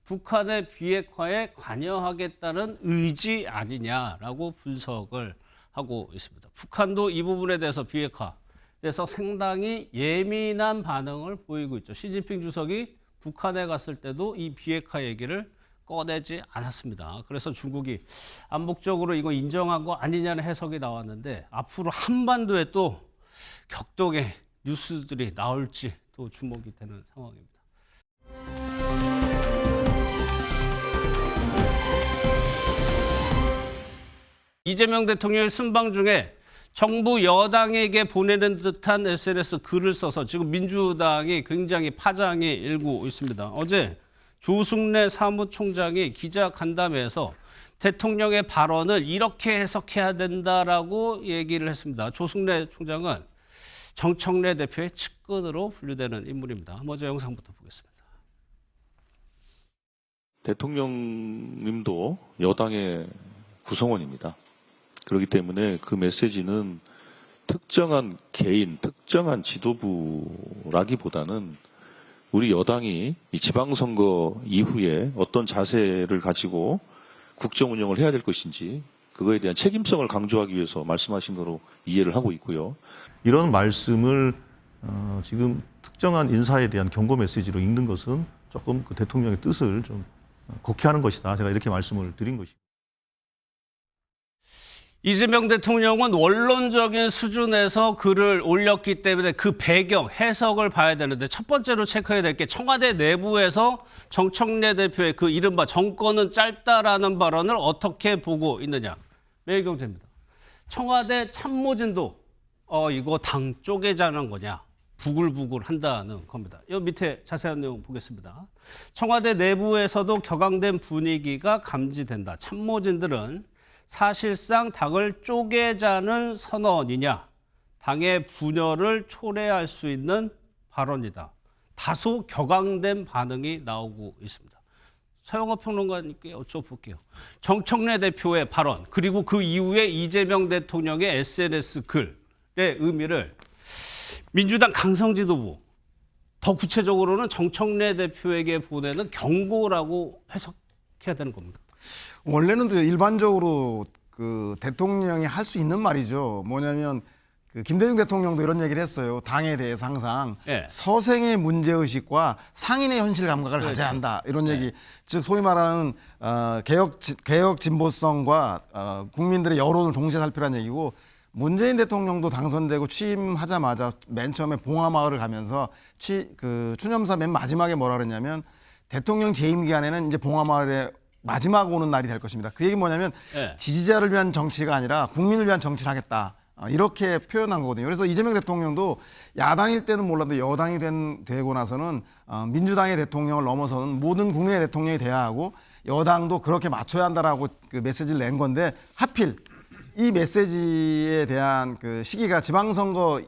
북한의 비핵화에 관여하겠다는 의지 아니냐라고 분석을 하고 있습니다. 북한도 이 부분에 대해서 비핵화 그래서 상당히 예민한 반응을 보이고 있죠. 시진핑 주석이 북한에 갔을 때도 이 비핵화 얘기를 꺼내지 않았습니다. 그래서 중국이 암묵적으로 이거 인정한 거 아니냐는 해석이 나왔는데 앞으로 한반도에 또 격동의 뉴스들이 나올지 또 주목이 되는 상황입니다. 이재명 대통령의 순방 중에 정부 여당에게 보내는 듯한 SNS 글을 써서 지금 민주당이 굉장히 파장이 일고 있습니다. 어제 조승래 사무총장이 기자간담회에서 대통령의 발언을 이렇게 해석해야 된다라고 얘기를 했습니다. 조승래 총장은 정청래 대표의 측근으로 분류되는 인물입니다. 먼저 영상부터 보겠습니다. 대통령님도 여당의 구성원입니다. 그렇기 때문에 그 메시지는 특정한 개인, 특정한 지도부라기보다는 우리 여당이 이 지방선거 이후에 어떤 자세를 가지고 국정 운영을 해야 될 것인지 그거에 대한 책임성을 강조하기 위해서 말씀하신 거로 이해를 하고 있고요. 이런 말씀을 지금 특정한 인사에 대한 경고 메시지로 읽는 것은 조금 그 대통령의 뜻을 좀 곡해하는 것이다. 제가 이렇게 말씀을 드린 것입니다. 이재명 대통령은 원론적인 수준에서 글을 올렸기 때문에 그 배경, 해석을 봐야 되는데 첫 번째로 체크해야 될 게 청와대 내부에서 정청래 대표의 그 이른바 정권은 짧다라는 발언을 어떻게 보고 있느냐. 매일경제입니다. 청와대 참모진도 이거 당 쪼개자는 거냐. 부글부글 한다는 겁니다. 이 밑에 자세한 내용 보겠습니다. 청와대 내부에서도 격앙된 분위기가 감지된다. 참모진들은 사실상 당을 쪼개자는 선언이냐, 당의 분열을 초래할 수 있는 발언이다. 다소 격앙된 반응이 나오고 있습니다. 서영업 평론가님께 여쭤볼게요. 정청래 대표의 발언, 그리고 그 이후에 이재명 대통령의 SNS 글의 의미를 민주당 강성지도부, 더 구체적으로는 정청래 대표에게 보내는 경고라고 해석해야 되는 겁니다. 원래는 일반적으로 그 대통령이 할 수 있는 말이죠. 뭐냐면 그 김대중 대통령도 이런 얘기를 했어요. 당에 대해서 항상 예. 서생의 문제의식과 상인의 현실 감각을 가져야 한다. 이런 얘기. 즉 소위 말하는 개혁 진보성과 국민들의 여론을 동시에 살피라는 얘기고 문재인 대통령도 당선되고 취임하자마자 맨 처음에 봉화마을을 가면서 추념사 맨 마지막에 뭐라 그랬냐면 대통령 재임 기간에는 이제 봉화마을에 마지막 오는 날이 될 것입니다. 그 얘기 뭐냐면 지지자를 위한 정치가 아니라 국민을 위한 정치를 하겠다. 이렇게 표현한 거거든요. 그래서 이재명 대통령도 야당일 때는 몰라도 여당이 되고 나서는 민주당의 대통령을 넘어서는 모든 국민의 대통령이 돼야 하고 여당도 그렇게 맞춰야 한다라고 그 메시지를 낸 건데 하필 이 메시지에 대한 그 시기가 지방선거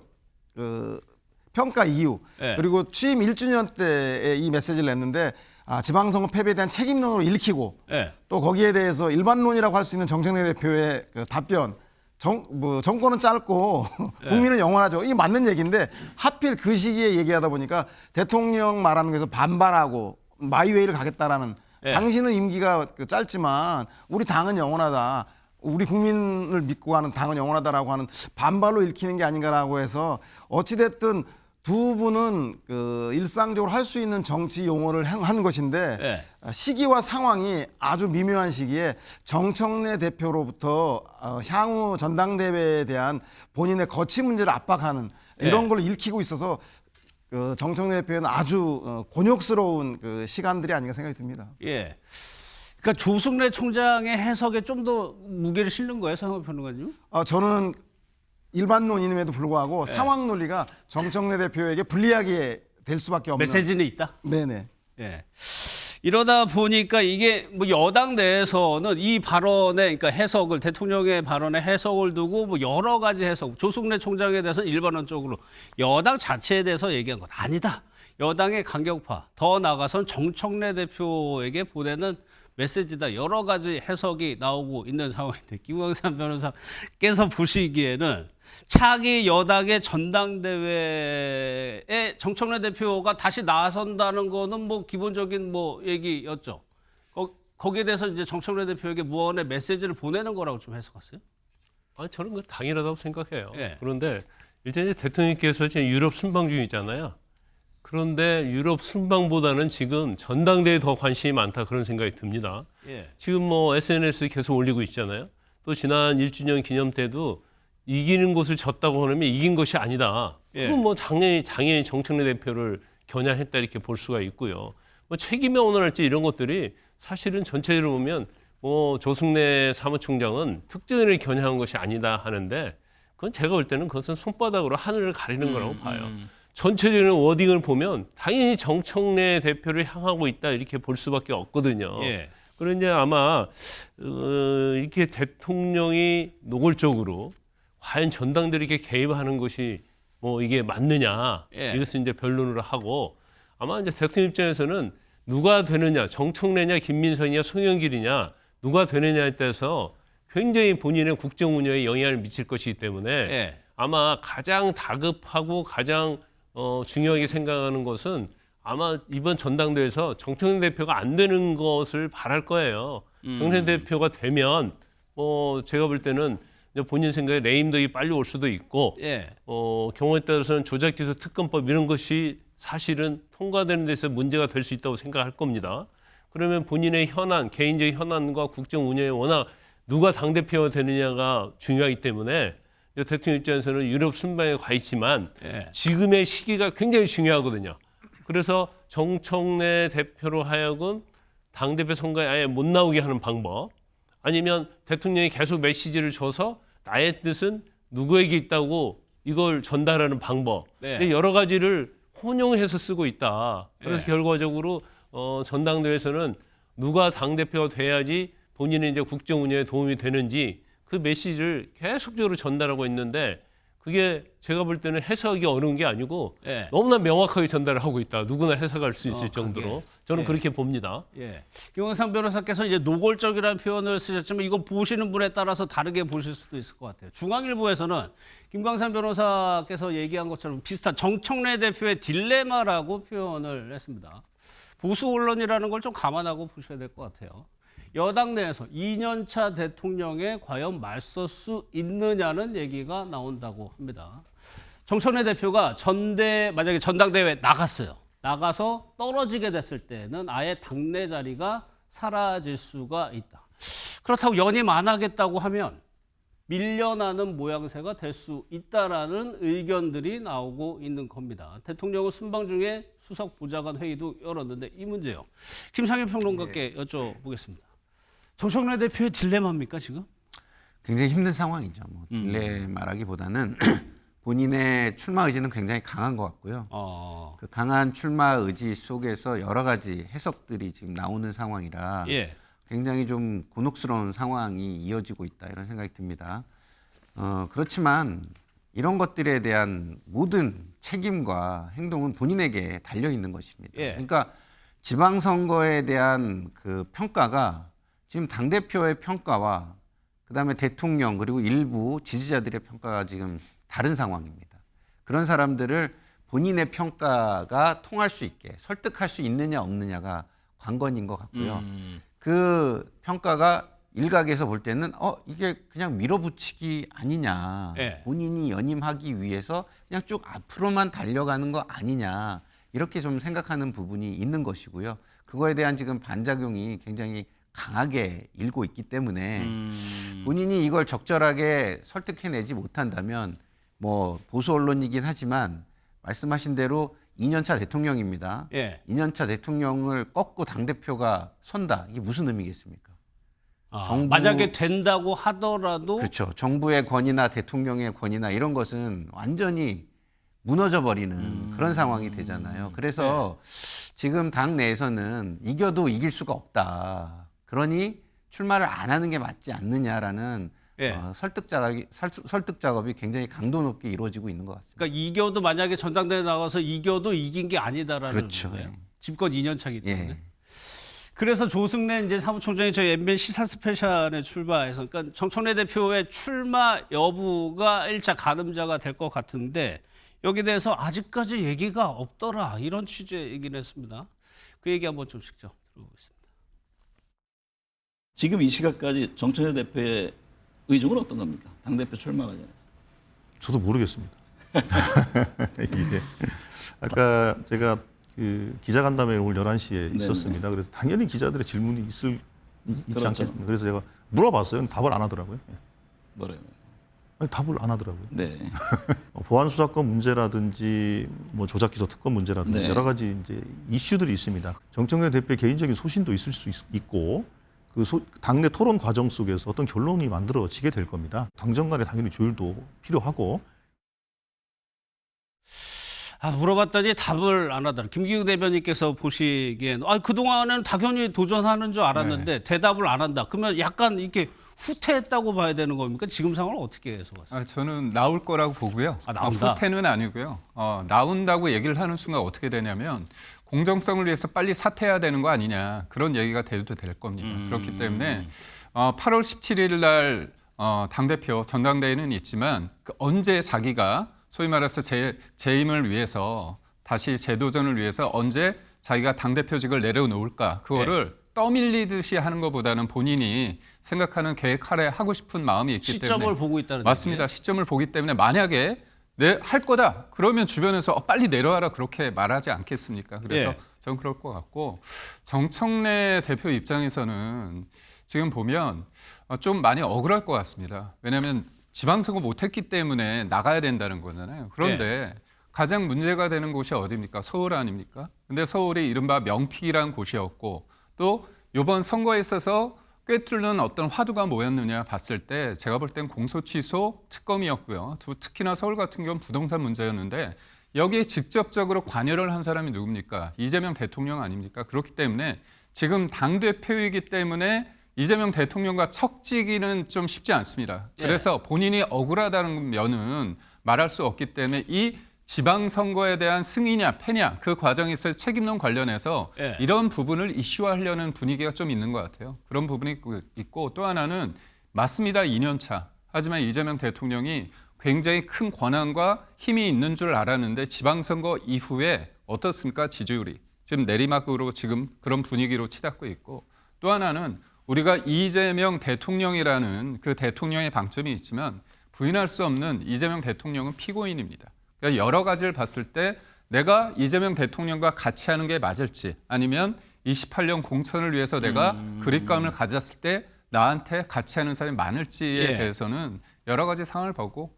평가 이후 그리고 취임 1주년 때에 이 메시지를 냈는데 지방선거 패배에 대한 책임론으로 읽히고 또 거기에 대해서 일반론이라고 할 수 있는 정청래 대표의 그 답변 정권은 짧고 국민은 영원하죠. 이게 맞는 얘기인데 하필 그 시기에 얘기하다 보니까 대통령 말하는 거에서 반발하고 마이웨이를 가겠다라는 당신은 임기가 짧지만 우리 당은 영원하다. 우리 국민을 믿고 가는 당은 영원하다라고 하는 반발로 읽히는 게 아닌가라고 해서 어찌됐든 두 분은 일상적으로 할 수 있는 정치 용어를 한 것인데 시기와 상황이 아주 미묘한 시기에 정청래 대표로부터 향후 전당대회에 대한 본인의 거취 문제를 압박하는 이런 걸 읽히고 있어서 정청래 대표는 아주 곤욕스러운 시간들이 아닌가 생각이 듭니다. 예. 그러니까 조승래 총장의 해석에 좀 더 무게를 실는 거예요, 상황 평론가님? 저는 일반론임에도 불구하고 상황 논리가 정청래 대표에게 불리하게 될 수밖에 없는 메시지는 있다. 네네. 예. 이러다 보니까 이게 뭐 여당 내에서는 이 발언의 그러니까 해석을 대통령의 발언의 해석을 두고 뭐 여러 가지 해석, 조승래 총장에 대해서 일반론적으로 여당 자체에 대해서 얘기한 것 아니다. 여당의 강경파, 더 나아가선 정청래 대표에게 보내는 메시지다. 여러 가지 해석이 나오고 있는 상황인데 김광삼 변호사께서 보시기에는 차기 여당의 전당대회에 정청래 대표가 다시 나선다는 거는 뭐 기본적인 뭐 얘기였죠. 거기에 대해서 이제 정청래 대표에게 무언의 메시지를 보내는 거라고 좀 해석하세요? 저는 그거 당연하다고 생각해요. 예. 그런데 일단 이제 대통령께서 지금 유럽 순방 중이잖아요. 그런데 유럽 순방보다는 지금 전당대회에 더 관심이 많다 그런 생각이 듭니다. 예. 지금 뭐 SNS에 계속 올리고 있잖아요. 또 지난 1주년 기념 때도 이기는 곳을 졌다고 하면 이긴 것이 아니다. 그건 뭐 당연히 정청래 대표를 겨냥했다 이렇게 볼 수가 있고요. 뭐 책임의 원언할지 이런 것들이 사실은 전체적으로 보면 조승래 사무총장은 특정인을 겨냥한 것이 아니다 하는데 그건 제가 볼 때는 그것은 손바닥으로 하늘을 가리는 거라고 봐요. 전체적인 워딩을 보면 당연히 정청래 대표를 향하고 있다 이렇게 볼 수밖에 없거든요. 그런데 아마 이렇게 대통령이 노골적으로 과연 전당대회에 이렇게 개입하는 것이 뭐 이게 맞느냐 이것은 이제 변론을 하고 아마 이제 대통령 입장에서는 누가 되느냐 정청래냐 김민석이냐 송영길이냐 누가 되느냐에 따라서 굉장히 본인의 국정 운영에 영향을 미칠 것이기 때문에 아마 가장 다급하고 가장 중요하게 생각하는 것은 아마 이번 전당대회에서 정청래 대표가 안 되는 것을 바랄 거예요. 정청래 대표가 되면 제가 볼 때는 본인 생각에 레임덕이 빨리 올 수도 있고 경우에 따라서는 조작기소 특검법 이런 것이 사실은 통과되는 데서 문제가 될 수 있다고 생각할 겁니다. 그러면 본인의 현안, 개인적인 현안과 국정 운영에 워낙 누가 당대표가 되느냐가 중요하기 때문에 대통령 입장에서는 유럽 순방에 가 있지만 지금의 시기가 굉장히 중요하거든요. 그래서 정청래 대표로 하여금 당대표 선거에 아예 못 나오게 하는 방법 아니면 대통령이 계속 메시지를 줘서 나의 뜻은 누구에게 있다고 이걸 전달하는 방법 여러 가지를 혼용해서 쓰고 있다. 그래서 결과적으로 전당대회에서는 누가 당대표가 돼야지 본인의 이제 국정 운영에 도움이 되는지 그 메시지를 계속적으로 전달하고 있는데 그게 제가 볼 때는 해석하기 어려운 게 아니고 너무나 명확하게 전달을 하고 있다. 누구나 해석할 수 있을 정도로 저는 그렇게 봅니다. 김광삼 변호사께서 이제 노골적이라는 표현을 쓰셨지만 이거 보시는 분에 따라서 다르게 보실 수도 있을 것 같아요. 중앙일보에서는 김광삼 변호사께서 얘기한 것처럼 비슷한 정청래 대표의 딜레마라고 표현을 했습니다. 보수 언론이라는 걸 좀 감안하고 보셔야 될 것 같아요. 여당 내에서 2년차 대통령에 과연 맞설 수 있느냐는 얘기가 나온다고 합니다. 정청래 대표가 만약에 전당대회 나갔어요. 나가서 떨어지게 됐을 때는 아예 당내 자리가 사라질 수가 있다. 그렇다고 연임 안 하겠다고 하면 밀려나는 모양새가 될 수 있다라는 의견들이 나오고 있는 겁니다. 대통령은 순방 중에 수석 보좌관 회의도 열었는데 이 문제요. 김상현 평론가께 여쭤보겠습니다. 정청래 대표의 딜레마입니까 지금? 굉장히 힘든 상황이죠. 뭐 딜레마라기보다는 본인의 출마 의지는 굉장히 강한 것 같고요. 그 강한 출마 의지 속에서 여러 가지 해석들이 지금 나오는 상황이라 굉장히 좀 곤혹스러운 상황이 이어지고 있다 이런 생각이 듭니다. 그렇지만 이런 것들에 대한 모든 책임과 행동은 본인에게 달려 있는 것입니다. 그러니까 지방선거에 대한 그 평가가 지금 당대표의 평가와 그다음에 대통령 그리고 일부 지지자들의 평가가 지금 다른 상황입니다. 그런 사람들을 본인의 평가가 통할 수 있게 설득할 수 있느냐 없느냐가 관건인 것 같고요. 그 평가가 일각에서 볼 때는 이게 그냥 밀어붙이기 아니냐. 본인이 연임하기 위해서 그냥 쭉 앞으로만 달려가는 거 아니냐. 이렇게 좀 생각하는 부분이 있는 것이고요. 그거에 대한 지금 반작용이 굉장히 강하게 일고 있기 때문에 본인이 이걸 적절하게 설득해내지 못한다면 뭐 보수 언론이긴 하지만 말씀하신 대로 2년차 대통령입니다. 2년차 대통령을 꺾고 당대표가 선다. 이게 무슨 의미겠습니까? 만약에 된다고 하더라도 그렇죠. 정부의 권위나 대통령의 권위나 이런 것은 완전히 무너져 버리는 그런 상황이 되잖아요. 그래서 지금 당 내에서는 이겨도 이길 수가 없다. 그러니 출마를 안 하는 게 맞지 않느냐라는 설득 작업이 굉장히 강도 높게 이루어지고 있는 것 같습니다. 그러니까 이겨도 만약에 전당대회 나가서 이겨도 이긴 게 아니다라는 그렇죠. 거예요. 집권 2년 차기 때문에. 그래서 조승래 이제 사무총장이 저희 MBN 시사 스페셜에 출마해서 그러니까 정청래 대표의 출마 여부가 1차 가늠자가 될 것 같은데 여기에 대해서 아직까지 얘기가 없더라 이런 취지의 얘기를 했습니다. 그 얘기 한번 좀 직접 들어보겠습니다. 지금 이 시각까지 정청래 대표의 의중은 어떤 겁니까? 당대표 출마 관련해서. 저도 모르겠습니다. 이게 아까 제가 그 기자간담회 오늘 11시에 있었습니다. 그래서 당연히 기자들의 질문이 있지 그렇죠. 않겠습니까? 그래서 제가 물어봤어요. 답을 안 하더라고요. 뭐래요? 아니, 답을 안 하더라고요. 네. 보안 수사권 문제라든지 뭐 조작 기소 특권 문제라든지 여러 가지 이제 이슈들이 있습니다. 정청래 대표의 개인적인 소신도 있을 수 있고 그 당내 토론 과정 속에서 어떤 결론이 만들어지게 될 겁니다. 당정 간에 당연히 조율도 필요하고. 물어봤더니 답을 안 하더라. 김기욱 대변인께서 보시기엔 그동안은 당연히 도전하는 줄 알았는데 대답을 안 한다. 그러면 약간 이렇게 후퇴했다고 봐야 되는 겁니까? 지금 상황을 어떻게 해석하세요? 저는 나올 거라고 보고요. 나온다? 후퇴는 아니고요. 나온다고 얘기를 하는 순간 어떻게 되냐면 공정성을 위해서 빨리 사퇴해야 되는 거 아니냐. 그런 얘기가 돼도 될 겁니다. 그렇기 때문에 8월 17일 날 당대표 전당대회는 있지만 언제 자기가 소위 말해서 재임을 위해서 다시 재도전을 위해서 언제 자기가 당대표직을 내려놓을까. 그거를 떠밀리듯이 하는 것보다는 본인이 생각하는 계획 하에 하고 싶은 마음이 있기 때문에 시점을 보고 있다는 맞습니다. 얘기예요? 시점을 보기 때문에 만약에 할 거다 그러면 주변에서 빨리 내려와라 그렇게 말하지 않겠습니까? 그래서 저는 그럴 것 같고 정청래 대표 입장에서는 지금 보면 좀 많이 억울할 것 같습니다. 왜냐하면 지방선거 못했기 때문에 나가야 된다는 거잖아요. 그런데 가장 문제가 되는 곳이 어디입니까? 서울 아닙니까? 근데 서울이 이른바 명피란 곳이었고 또 이번 선거에 있어서 꿰뚫는 어떤 화두가 뭐였느냐 봤을 때 제가 볼 땐 공소취소 특검이었고요. 특히나 서울 같은 경우는 부동산 문제였는데 여기에 직접적으로 관여를 한 사람이 누굽니까? 이재명 대통령 아닙니까? 그렇기 때문에 지금 당대표이기 때문에 이재명 대통령과 척지기는 좀 쉽지 않습니다. 그래서 본인이 억울하다는 면은 말할 수 없기 때문에 이 지방선거에 대한 승이냐 패냐 그 과정에서의 책임론 관련해서 이런 부분을 이슈화하려는 분위기가 좀 있는 것 같아요. 그런 부분이 있고 또 하나는 맞습니다. 2년 차. 하지만 이재명 대통령이 굉장히 큰 권한과 힘이 있는 줄 알았는데 지방선거 이후에 어떻습니까? 지지율이. 지금 내리막으로 지금 그런 분위기로 치닫고 있고 또 하나는 우리가 이재명 대통령이라는 그 대통령의 방점이 있지만 부인할 수 없는 이재명 대통령은 피고인입니다. 그러니까 여러 가지를 봤을 때 내가 이재명 대통령과 같이 하는 게 맞을지 아니면 28년 공천을 위해서 내가 그립감을 가졌을 때 나한테 같이 하는 사람이 많을지에 대해서는 여러 가지 상황을 보고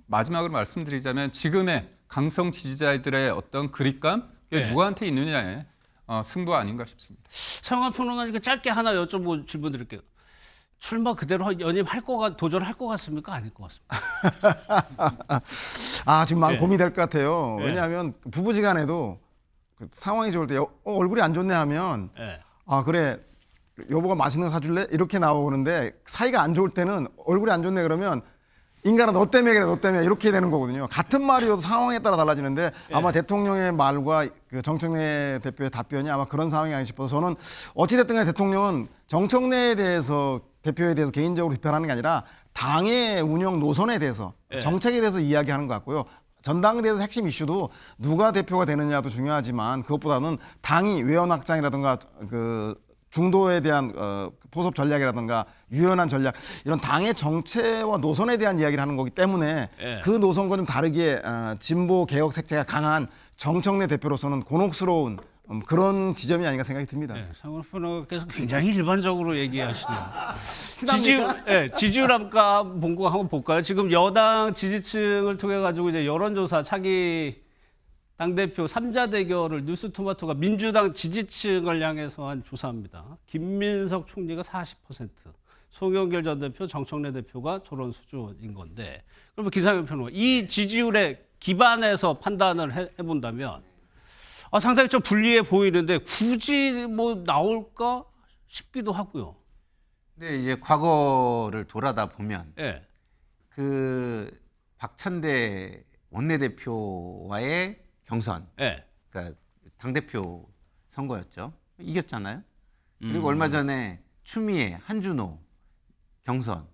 마지막으로 말씀드리자면 지금의 강성 지지자들의 어떤 그립감 그게 누구한테 있느냐에 승부 아닌가 싶습니다. 상황 평론가님께 짧게 하나 여쭤보고 질문 드릴게요. 출마 그대로 연임할 도전할 것 같습니까? 아닐 것 같습니까? 지금 마음 고민이 될 것 같아요. 왜냐하면 부부지간에도 그 상황이 좋을 때 얼굴이 안 좋네 하면 그래 여보가 맛있는 거 사줄래? 이렇게 나오는데 사이가 안 좋을 때는 얼굴이 안 좋네 그러면 인간아 너 때문에 그래 너 때문에 이렇게 되는 거거든요. 같은 말이어도 상황에 따라 달라지는데 아마 대통령의 말과 그 정청래 대표의 답변이 아마 그런 상황이 아닌가 싶어서 저는 어찌됐든 간에 대통령은 정청래 대표에 대해서 개인적으로 비판하는 게 아니라 당의 운영 노선에 대해서 정책에 대해서 이야기하는 것 같고요. 전당대회에서 핵심 이슈도 누가 대표가 되느냐도 중요하지만 그것보다는 당이 외연 확장이라든가 그 중도에 대한 포섭 전략이라든가 유연한 전략 이런 당의 정체와 노선에 대한 이야기를 하는 거기 때문에 그 노선과 좀 다르게 진보 개혁 색채가 강한 정청래 대표로서는 곤혹스러운 그런 지점이 아닌가 생각이 듭니다. 상원 평론가께서 굉장히 일반적으로 얘기하시네요. 지지율 함가 본 거 한번 볼까요? 지금 여당 지지층을 통해 가지고 이제 여론조사 차기 당대표 3자 대결을 뉴스토마토가 민주당 지지층을 향해서 한 조사입니다. 김민석 총리가 40%, 송영길 전 대표, 정청래 대표가 저런 수준인 건데 그러면 기상현 평론가 이 지지율에 기반해서 판단을 해본다면 상당히 좀 불리해 보이는데 굳이 뭐 나올까 싶기도 하고요. 근데 이제 과거를 돌아다 보면 그 박찬대 원내대표와의 경선, 그러니까 당대표 선거였죠. 이겼잖아요. 그리고 얼마 전에 추미애, 한준호 경선,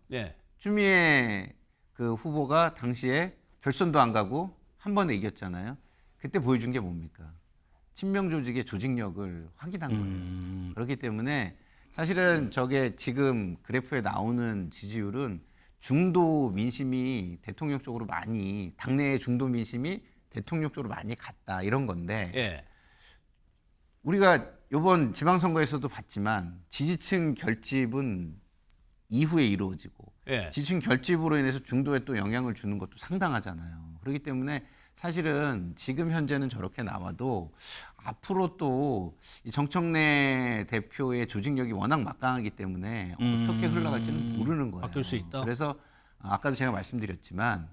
추미애 그 후보가 당시에 결선도 안 가고 한 번에 이겼잖아요. 그때 보여준 게 뭡니까? 친명 조직의 조직력을 확인한 거예요. 그렇기 때문에 사실은 저게 지금 그래프에 나오는 지지율은 중도 민심이 대통령 쪽으로 많이 당내의 중도 민심이 대통령 쪽으로 많이 갔다 이런 건데 우리가 이번 지방선거에서도 봤지만 지지층 결집은 이후에 이루어지고 지지층 결집으로 인해서 중도에 또 영향을 주는 것도 상당하잖아요. 그렇기 때문에 사실은 지금 현재는 저렇게 나와도 앞으로 또 이 정청래 대표의 조직력이 워낙 막강하기 때문에 어떻게 흘러갈지는 모르는 거예요. 바뀔 수 있다. 그래서 아까도 제가 말씀드렸지만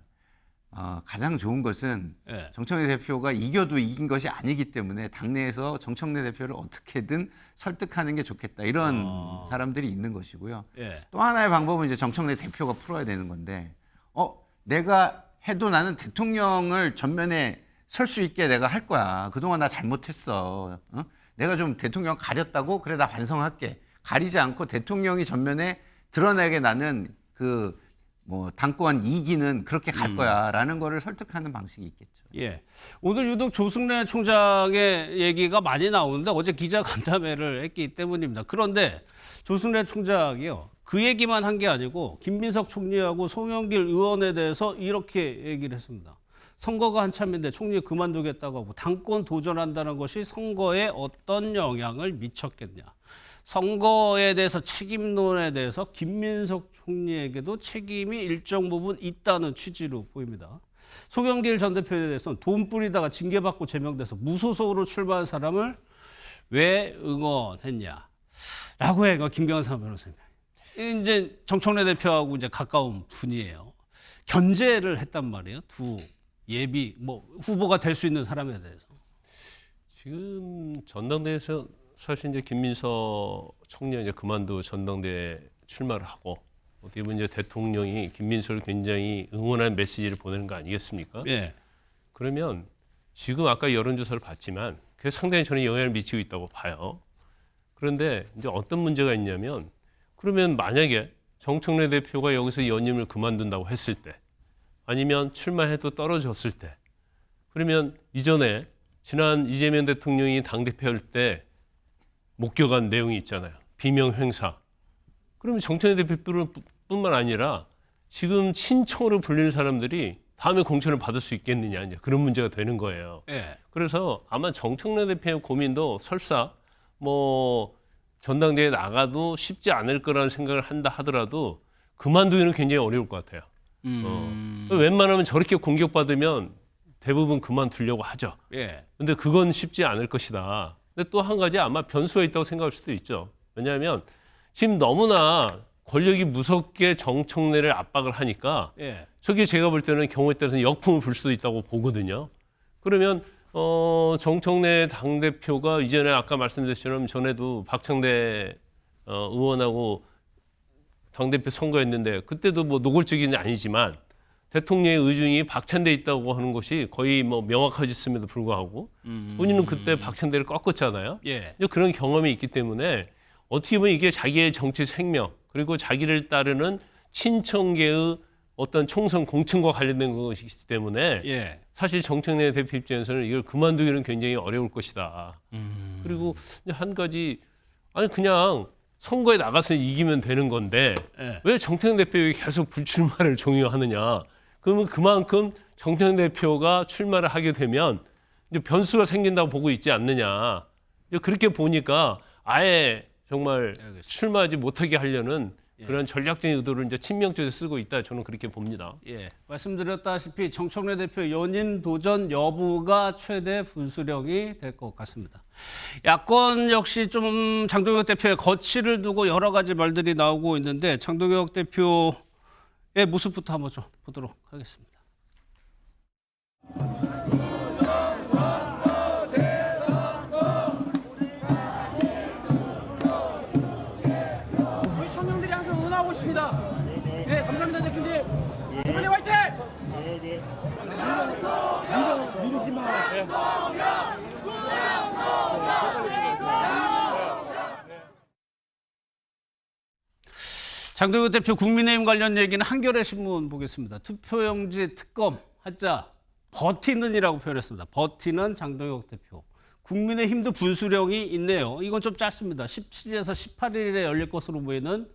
가장 좋은 것은 정청래 대표가 이겨도 이긴 것이 아니기 때문에 당내에서 정청래 대표를 어떻게든 설득하는 게 좋겠다 이런 사람들이 있는 것이고요. 또 하나의 방법은 이제 정청래 대표가 풀어야 되는 건데 내가 해도 나는 대통령을 전면에 설 수 있게 내가 할 거야. 그동안 나 잘못했어. 내가 좀 대통령 가렸다고? 그래 나 반성할게. 가리지 않고 대통령이 전면에 드러나게 나는 그 뭐 당권 2기는 그렇게 갈 거야라는 거를 설득하는 방식이 있겠죠. 오늘 유독 조승래 총장의 얘기가 많이 나오는데 어제 기자간담회를 했기 때문입니다. 그런데 조승래 총장이요. 그 얘기만 한 게 아니고 김민석 총리하고 송영길 의원에 대해서 이렇게 얘기를 했습니다. 선거가 한참인데 총리 그만두겠다고 하고 당권 도전한다는 것이 선거에 어떤 영향을 미쳤겠냐. 선거에 대해서 책임론에 대해서 김민석 총리에게도 책임이 일정 부분 있다는 취지로 보입니다. 송영길 전 대표에 대해서는 돈 뿌리다가 징계받고 제명돼서 무소속으로 출마한 사람을 왜 응원했냐. 라고 해요. 김경삼 변호사님. 이제 정청래 대표하고 이제 가까운 분이에요. 견제를 했단 말이에요. 두 예비 후보가 될 수 있는 사람에 대해서. 지금 전당대회에서 사실 이제 김민석 총리가 이제 그만두 전당대회 출마를 하고 어떻게 보면 이제 대통령이 김민석을 굉장히 응원하는 메시지를 보내는 거 아니겠습니까? 그러면 지금 아까 여론조사를 봤지만 그게 상당히 저는 영향을 미치고 있다고 봐요. 그런데 이제 어떤 문제가 있냐면 그러면 만약에 정청래 대표가 여기서 연임을 그만둔다고 했을 때 아니면 출마해도 떨어졌을 때 그러면 이전에 지난 이재명 대통령이 당대표 할 때 목격한 내용이 있잖아요. 비명 행사, 그러면 정청래 대표뿐만 아니라 지금 친청으로 불리는 사람들이 다음에 공천을 받을 수 있겠느냐 이제 그런 문제가 되는 거예요. 예. 그래서 아마 정청래 대표의 고민도 설사 뭐 전당대회에 나가도 쉽지 않을 거라는 생각을 한다 하더라도 그만두기는 굉장히 어려울 것 같아요. 웬만하면 저렇게 공격받으면 대부분 그만두려고 하죠. 예. 근데 그건 쉽지 않을 것이다. 근데 또 한 가지 아마 변수가 있다고 생각할 수도 있죠. 왜냐하면 지금 너무나 권력이 무섭게 정청래를 압박을 하니까 예. 저게 제가 볼 때는 경우에 따라서는 역풍을 불 수도 있다고 보거든요. 그러면 정청래 당대표가 이전에 아까 말씀드렸처럼 전에도 박창대 의원하고 당대표 선거했는데 그때도 뭐 노골적인 아니지만 대통령의 의중이 박찬대에 있다고 하는 것이 거의 뭐 명확해졌음에도 불구하고 본인은 그때 박찬대를 꺾었잖아요. 예. 그런 경험이 있기 때문에 어떻게 보면 이게 자기의 정치 생명 그리고 자기를 따르는 친청계의 어떤 총선 공천과 관련된 것이기 때문에 예. 사실 정청래 대표 입장에서는 이걸 그만두기는 굉장히 어려울 것이다. 그리고 한 가지 아니 그냥 선거에 나가서 이기면 되는 건데 예. 왜 정청래 대표가 계속 불출마를 종용하느냐. 그러면 그만큼 정청래 대표가 출마를 하게 되면 이제 변수가 생긴다고 보고 있지 않느냐. 이제 그렇게 보니까 아예 정말 출마하지 못하게 하려는 그런 전략적인 의도를 이제 친명 쪽에 쓰고 있다. 저는 그렇게 봅니다. 예, 말씀드렸다시피 정청래 대표 연임 도전 여부가 최대 분수령이 될 것 같습니다. 야권 역시 좀 장동혁 대표의 거취를 두고 여러 가지 말들이 나오고 있는데 장동혁 대표의 모습부터 한번 좀 보도록 하겠습니다. 저희 청년들이 항상 응원하고 있습니다. 네, 감사합니다, 대표님. 대표님 화이팅! 장동혁 대표 국민의힘 관련 얘기는 한겨레 신문 보겠습니다. 투표용지 특검 하자 버티는이라고 표현했습니다. 버티는 장동혁 대표. 국민의힘도 분수령이 있네요. 이건 좀 짧습니다. 17일에서 18일에 열릴 것으로 보이는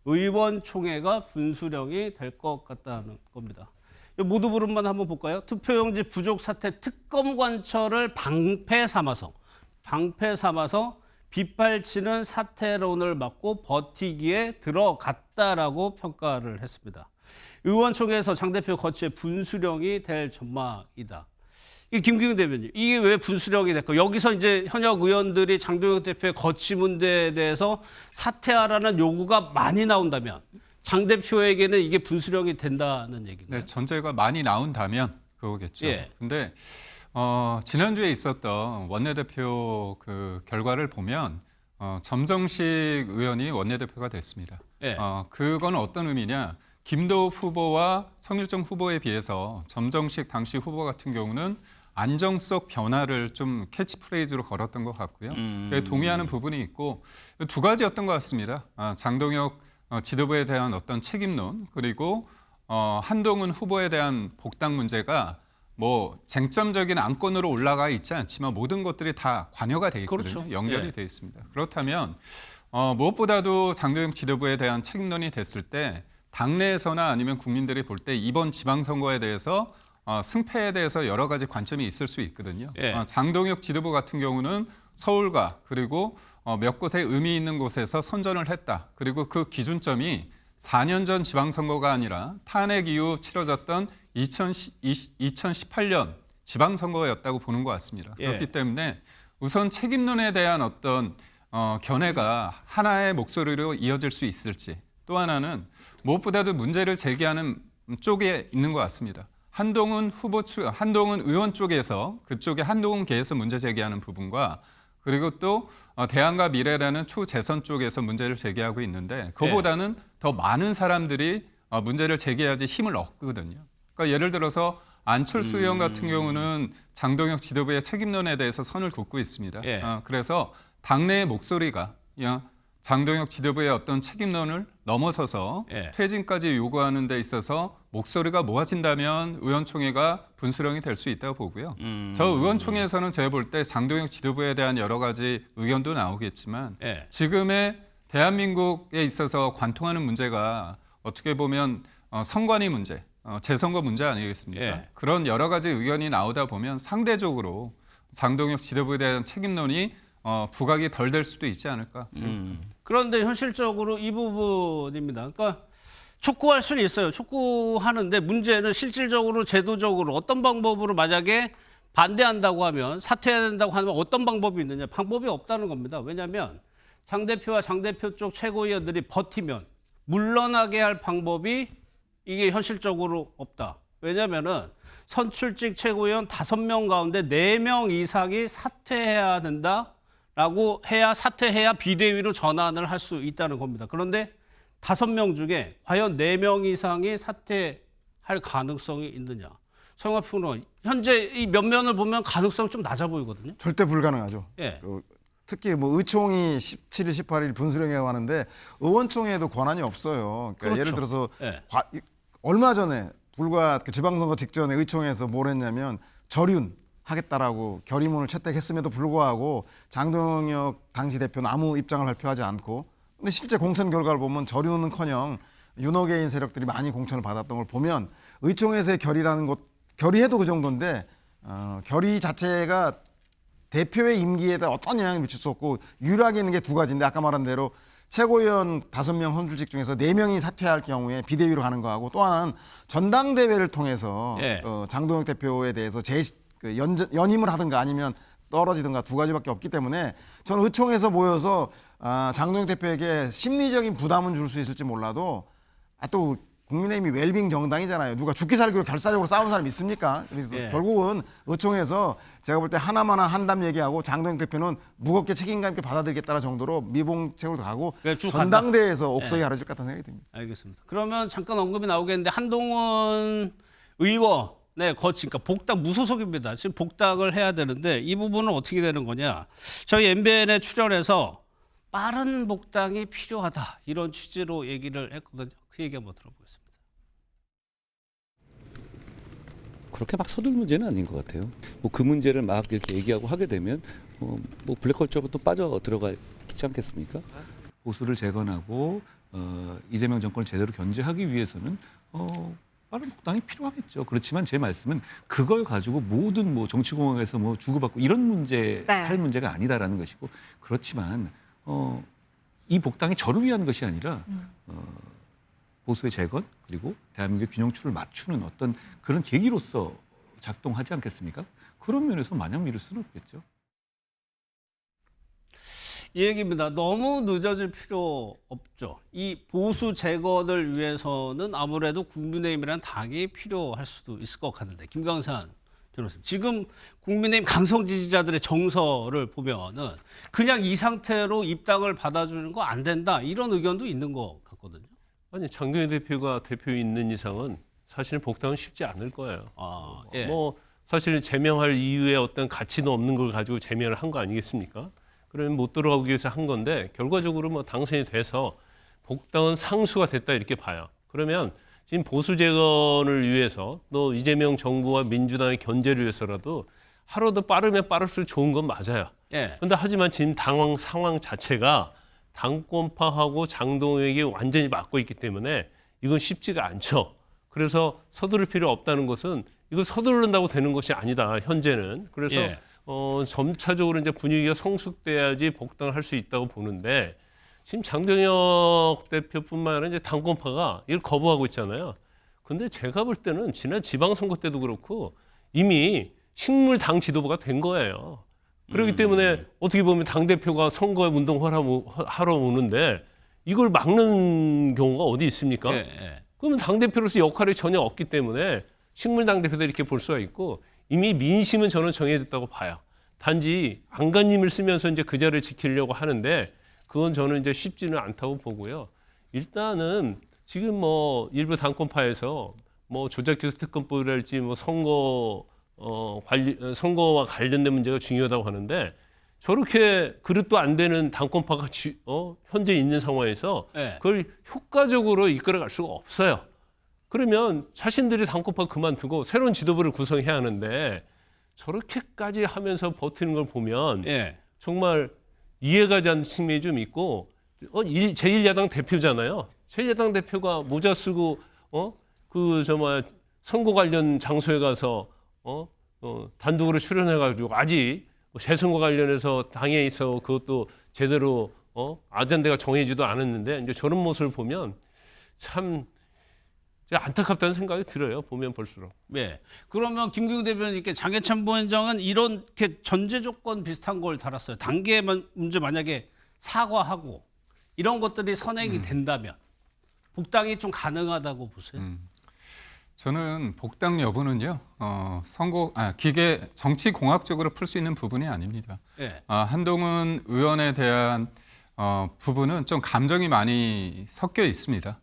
의원총회가 분수령이 될 것 같다는 겁니다. 모두 부른만 한번 볼까요? 투표용지 부족 사태 특검 관철을 방패 삼아서 빗발치는 사태론을 막고 버티기에 들어갔다라고 평가를 했습니다. 의원총회에서 장 대표 거취의 분수령이 될 전망이다. 김기웅 대변인, 이게 왜 분수령이 될까? 여기서 이제 현역 의원들이 장동혁 대표의 거취 문제에 대해서 사퇴하라는 요구가 많이 나온다면 장 대표에게는 이게 분수령이 된다는 얘기인가요? 네, 전제가 많이 나온다면 그거겠죠. 예. 근데 지난주에 있었던 원내대표 그 결과를 보면 점정식 의원이 원내대표가 됐습니다. 예. 그건 어떤 의미냐? 김도우 후보와 성일정 후보에 비해서 점정식 당시 후보 같은 경우는 안정 속 변화를 좀 캐치프레이즈로 걸었던 것 같고요. 동의하는 부분이 있고 두 가지였던 것 같습니다. 장동혁 지도부에 대한 어떤 책임론 그리고 한동훈 후보에 대한 복당 문제가 뭐 쟁점적인 안건으로 올라가 있지 않지만 모든 것들이 다 관여가 돼 있거든요. 그렇죠. 연결이 예. 돼 있습니다. 그렇다면 무엇보다도 장동혁 지도부에 대한 책임론이 됐을 때 당내에서나 아니면 국민들이 볼 때 이번 지방선거에 대해서 승패에 대해서 여러 가지 관점이 있을 수 있거든요. 예. 장동혁 지도부 같은 경우는 서울과 그리고 몇 곳에 의미 있는 곳에서 선전을 했다. 그리고 그 기준점이 4년 전 지방선거가 아니라 탄핵 이후 치러졌던 2018년 지방선거였다고 보는 것 같습니다. 예. 그렇기 때문에 우선 책임론에 대한 어떤 견해가 하나의 목소리로 이어질 수 있을지 또 하나는 무엇보다도 문제를 제기하는 쪽에 있는 것 같습니다. 한동훈 의원 쪽에서 그쪽에 한동훈계에서 문제 제기하는 부분과 그리고 또 대안과 미래라는 초재선 쪽에서 문제를 제기하고 있는데 그보다는 더 많은 사람들이 문제를 제기해야지 힘을 얻거든요. 그러니까 예를 들어서 안철수 의원 같은 경우는 장동혁 지도부의 책임론에 대해서 선을 긋고 있습니다. 예. 그래서 당내의 목소리가 장동혁 지도부의 어떤 책임론을 넘어서서 예. 퇴진까지 요구하는 데 있어서 목소리가 모아진다면 의원총회가 분수령이 될 수 있다고 보고요. 저 의원총회에서는 제가 볼 때 장동혁 지도부에 대한 여러 가지 의견도 나오겠지만 예. 지금의 대한민국에 있어서 관통하는 문제가 어떻게 보면 선관위 문제, 재선거 문제 아니겠습니까? 예. 그런 여러 가지 의견이 나오다 보면 상대적으로 장동혁 지도부에 대한 책임론이 부각이 덜 될 수도 있지 않을까 생각합니다. 그런데 현실적으로 이 부분입니다. 그러니까 촉구할 수는 있어요. 촉구하는데 문제는 실질적으로 제도적으로 어떤 방법으로 만약에 반대한다고 하면 사퇴해야 된다고 하면 어떤 방법이 있느냐. 방법이 없다는 겁니다. 왜냐하면 장 대표와 장 대표 쪽 최고위원들이 버티면 물러나게 할 방법이 이게 현실적으로 없다. 왜냐하면은 선출직 최고위원 5명 가운데 4명 이상이 사퇴해야 된다라고 해야 사퇴해야 비대위로 전환을 할 수 있다는 겁니다. 그런데 5명 중에 과연 4명 이상이 사퇴할 가능성이 있느냐. 성화 평론 현재 이 면면을 보면 가능성이 좀 낮아 보이거든요. 절대 불가능하죠. 예. 특히 뭐 의총이 17일, 18일 분수령회가 하는데 의원총회에도 권한이 없어요. 그러니까 그렇죠. 예를 들어서 예. 얼마 전에 불과 그 지방선거 직전에 의총에서 뭘 했냐면 절윤 하겠다라고 결의문을 채택했음에도 불구하고 장동혁 당시 대표는 아무 입장을 발표하지 않고 근데 실제 공천 결과를 보면 절윤은커녕 윤호개인 세력들이 많이 공천을 받았던 걸 보면 의총에서의 결의라는 것 결의해도 그 정도인데 결의 자체가 대표의 임기에다 어떤 영향을 미칠 수 없고 유일하게 있는 게 2가지인데 아까 말한 대로 최고위원 5명 선출직 중에서 4명이 사퇴할 경우에 비대위로 가는 거하고 또 하나는 전당대회를 통해서 예. 장동혁 대표에 대해서 연임을 하든가 아니면 떨어지든가 2가지밖에 없기 때문에 저는 의총에서 모여서 장동혁 대표에게 심리적인 부담은 줄 수 있을지 몰라도 또 국민의힘이 웰빙 정당이잖아요. 누가 죽기 살기로 결사적으로 싸우는 사람 있습니까? 그래서 예. 결국은 의총에서 제가 볼 때 하나만 한담 얘기하고 장동혁 대표는 무겁게 책임감 있게 받아들이겠다는 정도로 미봉책으로 가고 쭉 전당대회에서 간다. 옥석이 예. 가려질 것 같다는 생각이 듭니다. 알겠습니다. 그러면 잠깐 언급이 나오겠는데 한동훈 의원 그러니까 복당 무소속입니다. 지금 복당을 해야 되는데 이 부분은 어떻게 되는 거냐. 저희 MBN에 출연해서 빠른 복당이 필요하다. 이런 취지로 얘기를 했거든요. 그 얘기 한번 들어보겠습니다. 그렇게 막 서둘 문제는 아닌 것 같아요. 뭐 그 문제를 막 이렇게 얘기하고 하게 되면 뭐 블랙홀처로 또 빠져 들어가지 않겠습니까? 보수를 재건하고 이재명 정권을 제대로 견제하기 위해서는 빠른 복당이 필요하겠죠. 그렇지만 제 말씀은 그걸 가지고 모든 뭐 정치공학에서 뭐 주고받고 이런 문제 할 문제가 아니다라는 것이고 그렇지만 이 복당이 저를 위한 것이 아니라 보수의 재건 그리고 대한민국의 균형추를 맞추는 어떤 그런 계기로서 작동하지 않겠습니까? 그런 면에서 마냥 미룰 수는 없겠죠. 이 얘기입니다. 너무 늦어질 필요 없죠. 이 보수 재건을 위해서는 아무래도 국민의힘이라는 당이 필요할 수도 있을 것 같은데 김광산 변호사님, 지금 국민의힘 강성 지지자들의 정서를 보면은 그냥 이 상태로 입당을 받아주는 거 안 된다 이런 의견도 있는 것 같거든요. 아니 장동혁 대표가 대표 있는 이상은 사실은 복당은 쉽지 않을 거예요. 예. 뭐 사실은 제명할 이유의 어떤 가치도 없는 걸 가지고 제명을 한 거 아니겠습니까? 그러면 못 들어가기 위해서 한 건데 결과적으로 뭐 당선이 돼서 복당은 상수가 됐다 이렇게 봐요. 그러면 지금 보수 재건을 위해서 또 이재명 정부와 민주당의 견제를 위해서라도 하루도 빠르면 빠를수록 좋은 건 맞아요. 그런데 하지만 지금 당황 상황 자체가 당권파하고 장동혁이 완전히 맞고 있기 때문에 이건 쉽지가 않죠. 그래서 서두를 필요 없다는 것은 이거 서두른다고 되는 것이 아니다. 현재는. 그래서 점차적으로 이제 분위기가 성숙돼야지 복당을 할 수 있다고 보는데 지금 장동혁 대표뿐만 아니라 이제 당권파가 이걸 거부하고 있잖아요. 근데 제가 볼 때는 지난 지방선거 때도 그렇고 이미 식물당 지도부가 된 거예요. 그렇기 때문에 어떻게 보면 당대표가 선거에 운동하러 오는데 이걸 막는 경우가 어디 있습니까? 그러면 당대표로서 역할이 전혀 없기 때문에 식물당 대표도 이렇게 볼 수가 있고 이미 민심은 저는 정해졌다고 봐요. 단지 안간힘을 쓰면서 이제 그 자리를 지키려고 하는데 그건 저는 이제 쉽지는 않다고 보고요. 일단은 지금 뭐 일부 당권파에서 뭐 조작기소 특검법이랄지 뭐 선거와 관련된 문제가 중요하다고 하는데 저렇게 그릇도 안 되는 당권파가 현재 있는 상황에서 그걸 효과적으로 이끌어갈 수가 없어요. 그러면 자신들이 당권파 그만두고 새로운 지도부를 구성해야 하는데 저렇게까지 하면서 버티는 걸 보면 정말 이해가 가지 않는 측면이 좀 있고 제1야당 대표잖아요. 제1야당 대표가 모자 쓰고 선거 관련 장소에 가서 단독으로 출연해가지고 아직 재선거 관련해서 당에 있어 그것도 제대로 아젠다가 정해지도 않았는데 이제 저런 모습을 보면 참 안타깝다는 생각이 들어요. 보면 볼수록. 네. 그러면 김경우 대변인께 장해찬 부원장은 이렇게 전제 조건 비슷한 걸 달았어요. 단계 문제 만약에 사과하고 이런 것들이 선행이 된다면 복당이 좀 가능하다고 보세요? 저는 복당 여부는요, 기계 정치 공학적으로 풀 수 있는 부분이 아닙니다. 네. 한동훈 의원에 대한 부분은 좀 감정이 많이 섞여 있습니다.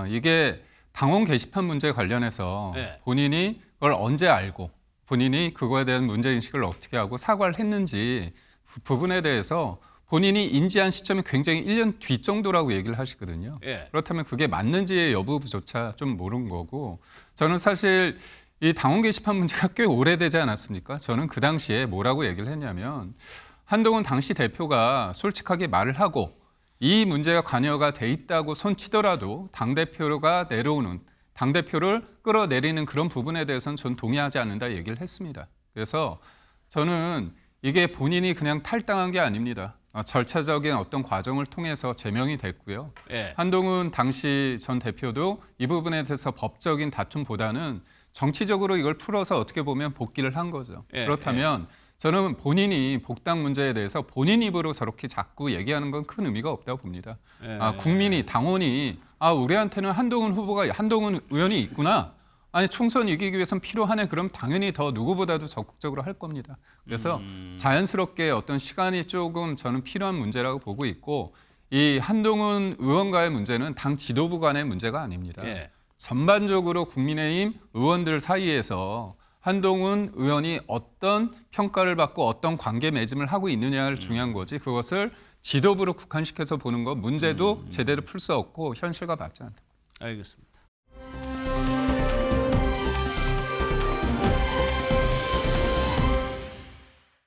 이게 당원 게시판 문제 관련해서 네. 본인이 그걸 언제 알고 본인이 그거에 대한 문제인식을 어떻게 하고 사과를 했는지 부분에 대해서 본인이 인지한 시점이 굉장히 1년 뒤 정도라고 얘기를 하시거든요. 예. 그렇다면 그게 맞는지의 여부조차 좀 모르는 거고 저는 사실 이 당원 게시판 문제가 꽤 오래되지 않았습니까? 저는 그 당시에 뭐라고 얘기를 했냐면 한동훈 당시 대표가 솔직하게 말을 하고 이 문제가 관여가 돼 있다고 손치더라도 당대표가 내려오는 당대표를 끌어내리는 그런 부분에 대해서는 전 동의하지 않는다 얘기를 했습니다. 그래서 저는 이게 본인이 그냥 탈당한 게 아닙니다. 절차적인 어떤 과정을 통해서 제명이 됐고요. 예. 한동훈 당시 전 대표도 이 부분에 대해서 법적인 다툼보다는 정치적으로 이걸 풀어서 어떻게 보면 복귀를 한 거죠. 예. 그렇다면 저는 본인이 복당 문제에 대해서 본인 입으로 저렇게 자꾸 얘기하는 건 큰 의미가 없다고 봅니다. 예. 국민이 당원이 우리한테는 한동훈 의원이 있구나. 아니 총선 이기기 위해서는 필요하네. 그럼 당연히 더 누구보다도 적극적으로 할 겁니다. 그래서 자연스럽게 어떤 시간이 조금 저는 필요한 문제라고 보고 있고 이 한동훈 의원과의 문제는 당 지도부 간의 문제가 아닙니다. 예. 전반적으로 국민의힘 의원들 사이에서 한동훈 의원이 어떤 평가를 받고 어떤 관계 맺음을 하고 있느냐를 중요한 거지 그것을 지도부로 국한시켜서 보는 것 문제도 제대로 풀 수 없고 현실과 맞지 않다. 알겠습니다.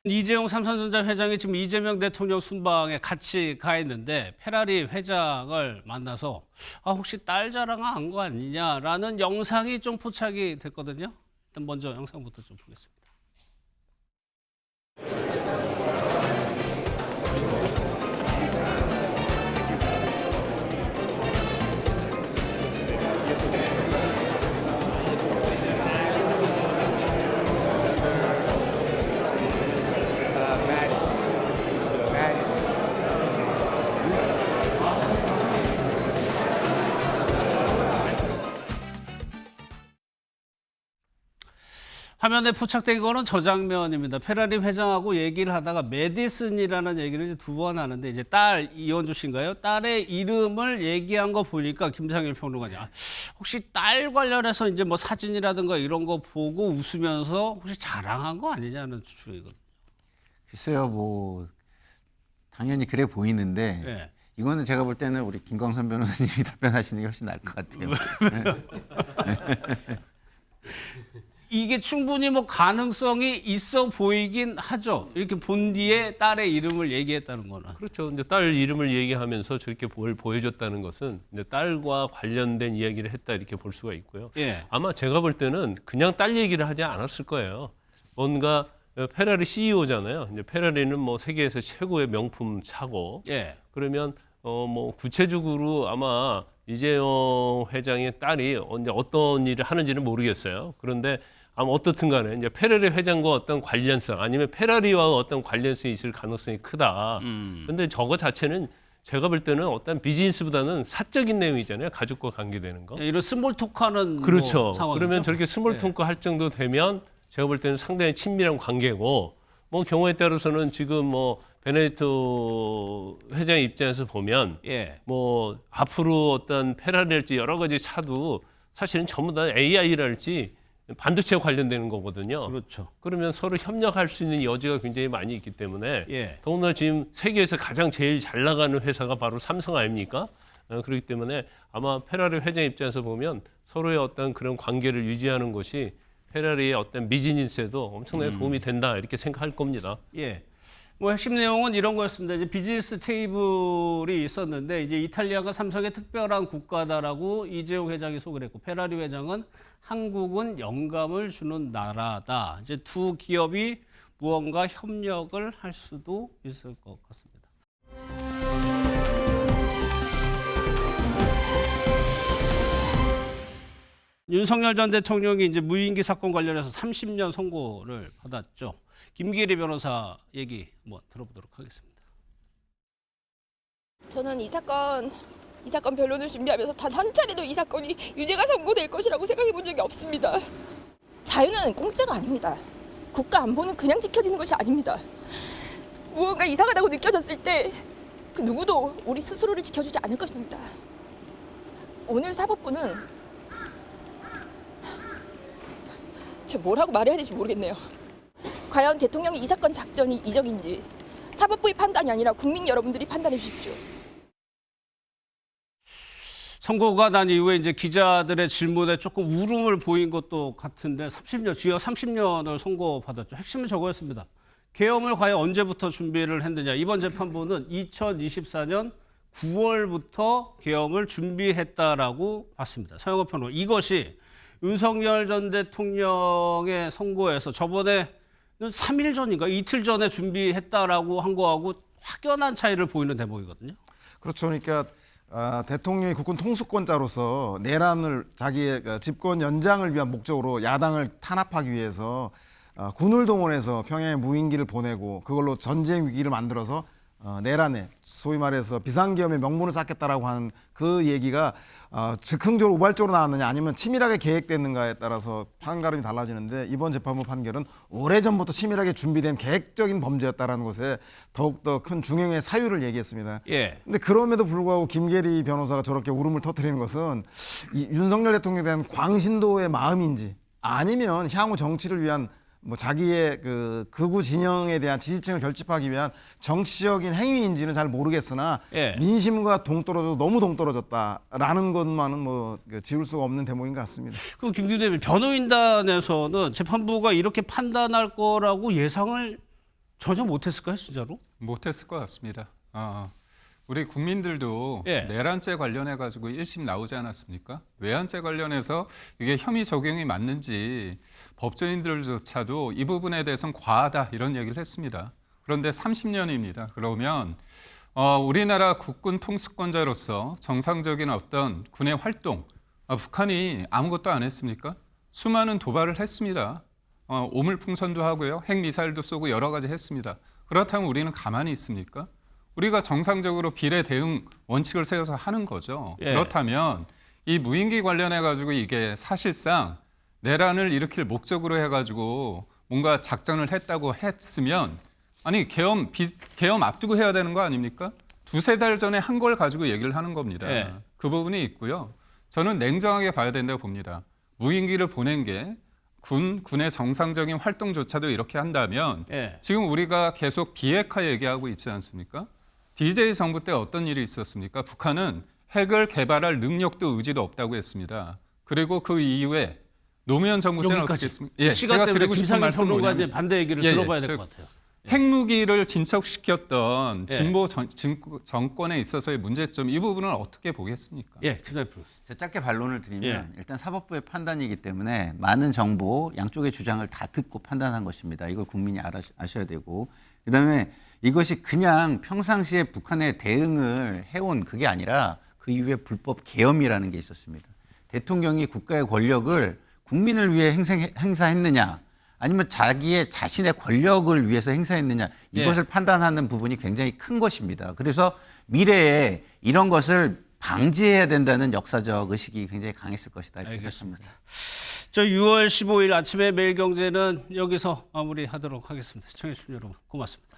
이재용 삼성전자 회장이 지금 이재명 대통령 순방에 같이 가 있는데 페라리 회장을 만나서 혹시 딸 자랑한 거 아니냐라는 영상이 좀 포착이 됐거든요. 일단 먼저 영상부터 좀 보겠습니다. 화면에 포착된 거는 저 장면입니다. 페라리 회장하고 얘기를 하다가 메디슨이라는 얘기를 이제 두 번 하는데 이제 딸 이원주 씨인가요? 딸의 이름을 얘기한 거 보니까 김상일 평론가님 혹시 딸 관련해서 이제 뭐 사진이라든가 이런 거 보고 웃으면서 혹시 자랑한 거 아니냐는 추측이거든요. 글쎄요, 뭐 당연히 그래 보이는데 네. 이거는 제가 볼 때는 우리 김광선 변호사님이 답변하시는 게 훨씬 나을 것 같아요. 이게 충분히 뭐 가능성이 있어 보이긴 하죠. 이렇게 본 뒤에 딸의 이름을 얘기했다는 거는. 그렇죠. 근데 딸 이름을 얘기하면서 저렇게 뭘 보여줬다는 것은 이제 딸과 관련된 이야기를 했다 이렇게 볼 수가 있고요. 예. 아마 제가 볼 때는 그냥 딸 얘기를 하지 않았을 거예요. 뭔가 페라리 CEO잖아요. 이제 페라리는 뭐 세계에서 최고의 명품 차고. 예. 그러면 뭐 구체적으로 아마 이재용 회장의 딸이 언제 어떤 일을 하는지는 모르겠어요. 그런데 아마 어떻든 간에 이제 페라리 회장과 어떤 관련성 아니면 페라리와 어떤 관련성이 있을 가능성이 크다. 근데 저거 자체는 제가 볼 때는 어떤 비즈니스보다는 사적인 내용이잖아요. 가족과 관계되는 거. 이런 스몰 토크하는 그렇죠. 뭐 상황이죠? 그러면 저렇게 스몰 토크 할 정도 되면 제가 볼 때는 상당히 친밀한 관계고 뭐 경우에 따라서는 지금 뭐 베네토 회장 입장에서 보면 예. 뭐 앞으로 어떤 페라리랄지 여러 가지 차도 사실은 전부 다 AI랄지 반도체와 관련되는 거거든요. 그렇죠. 그러면 서로 협력할 수 있는 여지가 굉장히 많이 있기 때문에 예. 더구나 지금 세계에서 가장 제일 잘 나가는 회사가 바로 삼성 아닙니까? 그렇기 때문에 아마 페라리 회장 입장에서 보면 서로의 어떤 그런 관계를 유지하는 것이 페라리의 어떤 비즈니스에도 엄청나게 도움이 된다 이렇게 생각할 겁니다. 예. 뭐 핵심 내용은 이런 거였습니다. 이제 비즈니스 테이블이 있었는데 이제 이탈리아가 삼성의 특별한 국가다라고 이재용 회장이 소개를 했고 페라리 회장은 한국은 영감을 주는 나라다. 이제 두 기업이 무언가 협력을 할 수도 있을 것 같습니다. 윤석열 전 대통령이 이제 무인기 사건 관련해서 30년 선고를 받았죠. 김기리 변호사 얘기 한번 들어보도록 하겠습니다. 저는 이 사건 변론을 준비하면서 단 한 차례도 이 사건이 유죄가 선고될 것이라고 생각해 본 적이 없습니다. 자유는 공짜가 아닙니다. 국가 안보는 그냥 지켜지는 것이 아닙니다. 무언가 이상하다고 느껴졌을 때 그 누구도 우리 스스로를 지켜주지 않을 것입니다. 오늘 사법부는 제가 뭐라고 말해야 될지 모르겠네요. 과연 대통령이 이 사건 작전이 이적인지 사법부의 판단이 아니라 국민 여러분들이 판단해 주십시오. 선고가 난 이후에 이제 기자들의 질문에 조금 울음을 보인 것도 같은데 30년, 징역 30년을 선고받았죠. 핵심은 저거였습니다. 계엄을 과연 언제부터 준비를 했느냐. 이번 재판부는 2024년 9월부터 계엄을 준비했다라고 봤습니다. 서영호 평론. 이것이 윤석열 전 대통령의 선고에서 저번에는 3일 전인가 이틀 전에 준비했다라고 한 거하고 확연한 차이를 보이는 대목이거든요. 그렇죠. 그러니까 대통령이 국군 통수권자로서 내란을 자기의 집권 연장을 위한 목적으로 야당을 탄압하기 위해서 군을 동원해서 평양에 무인기를 보내고 그걸로 전쟁 위기를 만들어서 내란에 소위 말해서 비상계엄의 명분을 쌓겠다라고 하는 그 얘기가 즉흥적으로 우발적으로 나왔느냐 아니면 치밀하게 계획됐는가에 따라서 판가름이 달라지는데 이번 재판부 판결은 오래전부터 치밀하게 준비된 계획적인 범죄였다라는 것에 더욱더 큰 중형의 사유를 얘기했습니다. 예. 근데 그럼에도 불구하고 김계리 변호사가 저렇게 울음을 터뜨리는 것은 이 윤석열 대통령에 대한 광신도의 마음인지 아니면 향후 정치를 위한 뭐 자기의 그 극우 진영에 대한 지지층을 결집하기 위한 정치적인 행위인지는 잘 모르겠으나 예. 민심과 너무 동떨어졌다라는 것만은 뭐 지울 수가 없는 대목인 것 같습니다. 그럼 김기리 대변인, 변호인단에서는 재판부가 이렇게 판단할 거라고 예상을 전혀 못했을까요, 진짜로? 못했을 것 같습니다. 우리 국민들도 예. 내란죄 관련해 가지고 1심 나오지 않았습니까? 외환죄 관련해서 이게 혐의 적용이 맞는지 법조인들조차도 이 부분에 대해서는 과하다 이런 얘기를 했습니다. 그런데 30년입니다. 그러면 우리나라 국군 통수권자로서 정상적인 어떤 군의 활동, 북한이 아무것도 안 했습니까? 수많은 도발을 했습니다. 오물풍선도 하고요, 핵미사일도 쏘고 여러 가지 했습니다. 그렇다면 우리는 가만히 있습니까? 우리가 정상적으로 비례 대응 원칙을 세워서 하는 거죠. 예. 그렇다면 이 무인기 관련해 가지고 이게 사실상 내란을 일으킬 목적으로 해가지고 뭔가 작전을 했다고 했으면 아니 계엄 앞두고 해야 되는 거 아닙니까? 두세 달 전에 한 걸 가지고 얘기를 하는 겁니다. 예. 그 부분이 있고요. 저는 냉정하게 봐야 된다고 봅니다. 무인기를 보낸 게 군의 정상적인 활동조차도 이렇게 한다면 예. 지금 우리가 계속 비핵화 얘기하고 있지 않습니까? DJ 정부 때 어떤 일이 있었습니까? 북한은 핵을 개발할 능력도 의지도 없다고 했습니다. 그리고 그 이후에 노무현 정부 때는 어떻게 했습니까? 예, 제가 드리고 싶은 말씀은 뭐냐면 반대 얘기를 들어봐야 될 것 같아요. 핵무기를 진척시켰던 예. 진보 정권에 있어서의 문제점 이 부분을 어떻게 보겠습니까? 예, 제가 짧게 반론을 드리면 예. 일단 사법부의 판단이기 때문에 많은 정보, 양쪽의 주장을 다 듣고 판단한 것입니다. 이걸 국민이 아셔야 되고 그다음에 이것이 그냥 평상시에 북한에 대응을 해온 그게 아니라 그 이후에 불법 계엄이라는 게 있었습니다. 대통령이 국가의 권력을 국민을 위해 행사했느냐 아니면 자신의 권력을 위해서 행사했느냐 이것을 판단하는 부분이 굉장히 큰 것입니다. 그래서 미래에 이런 것을 방지해야 된다는 역사적 의식이 굉장히 강했을 것이다 이렇게 생각합니다. 저 6월 15일 아침에 매일경제는 여기서 마무리하도록 하겠습니다. 시청해주신 여러분 고맙습니다.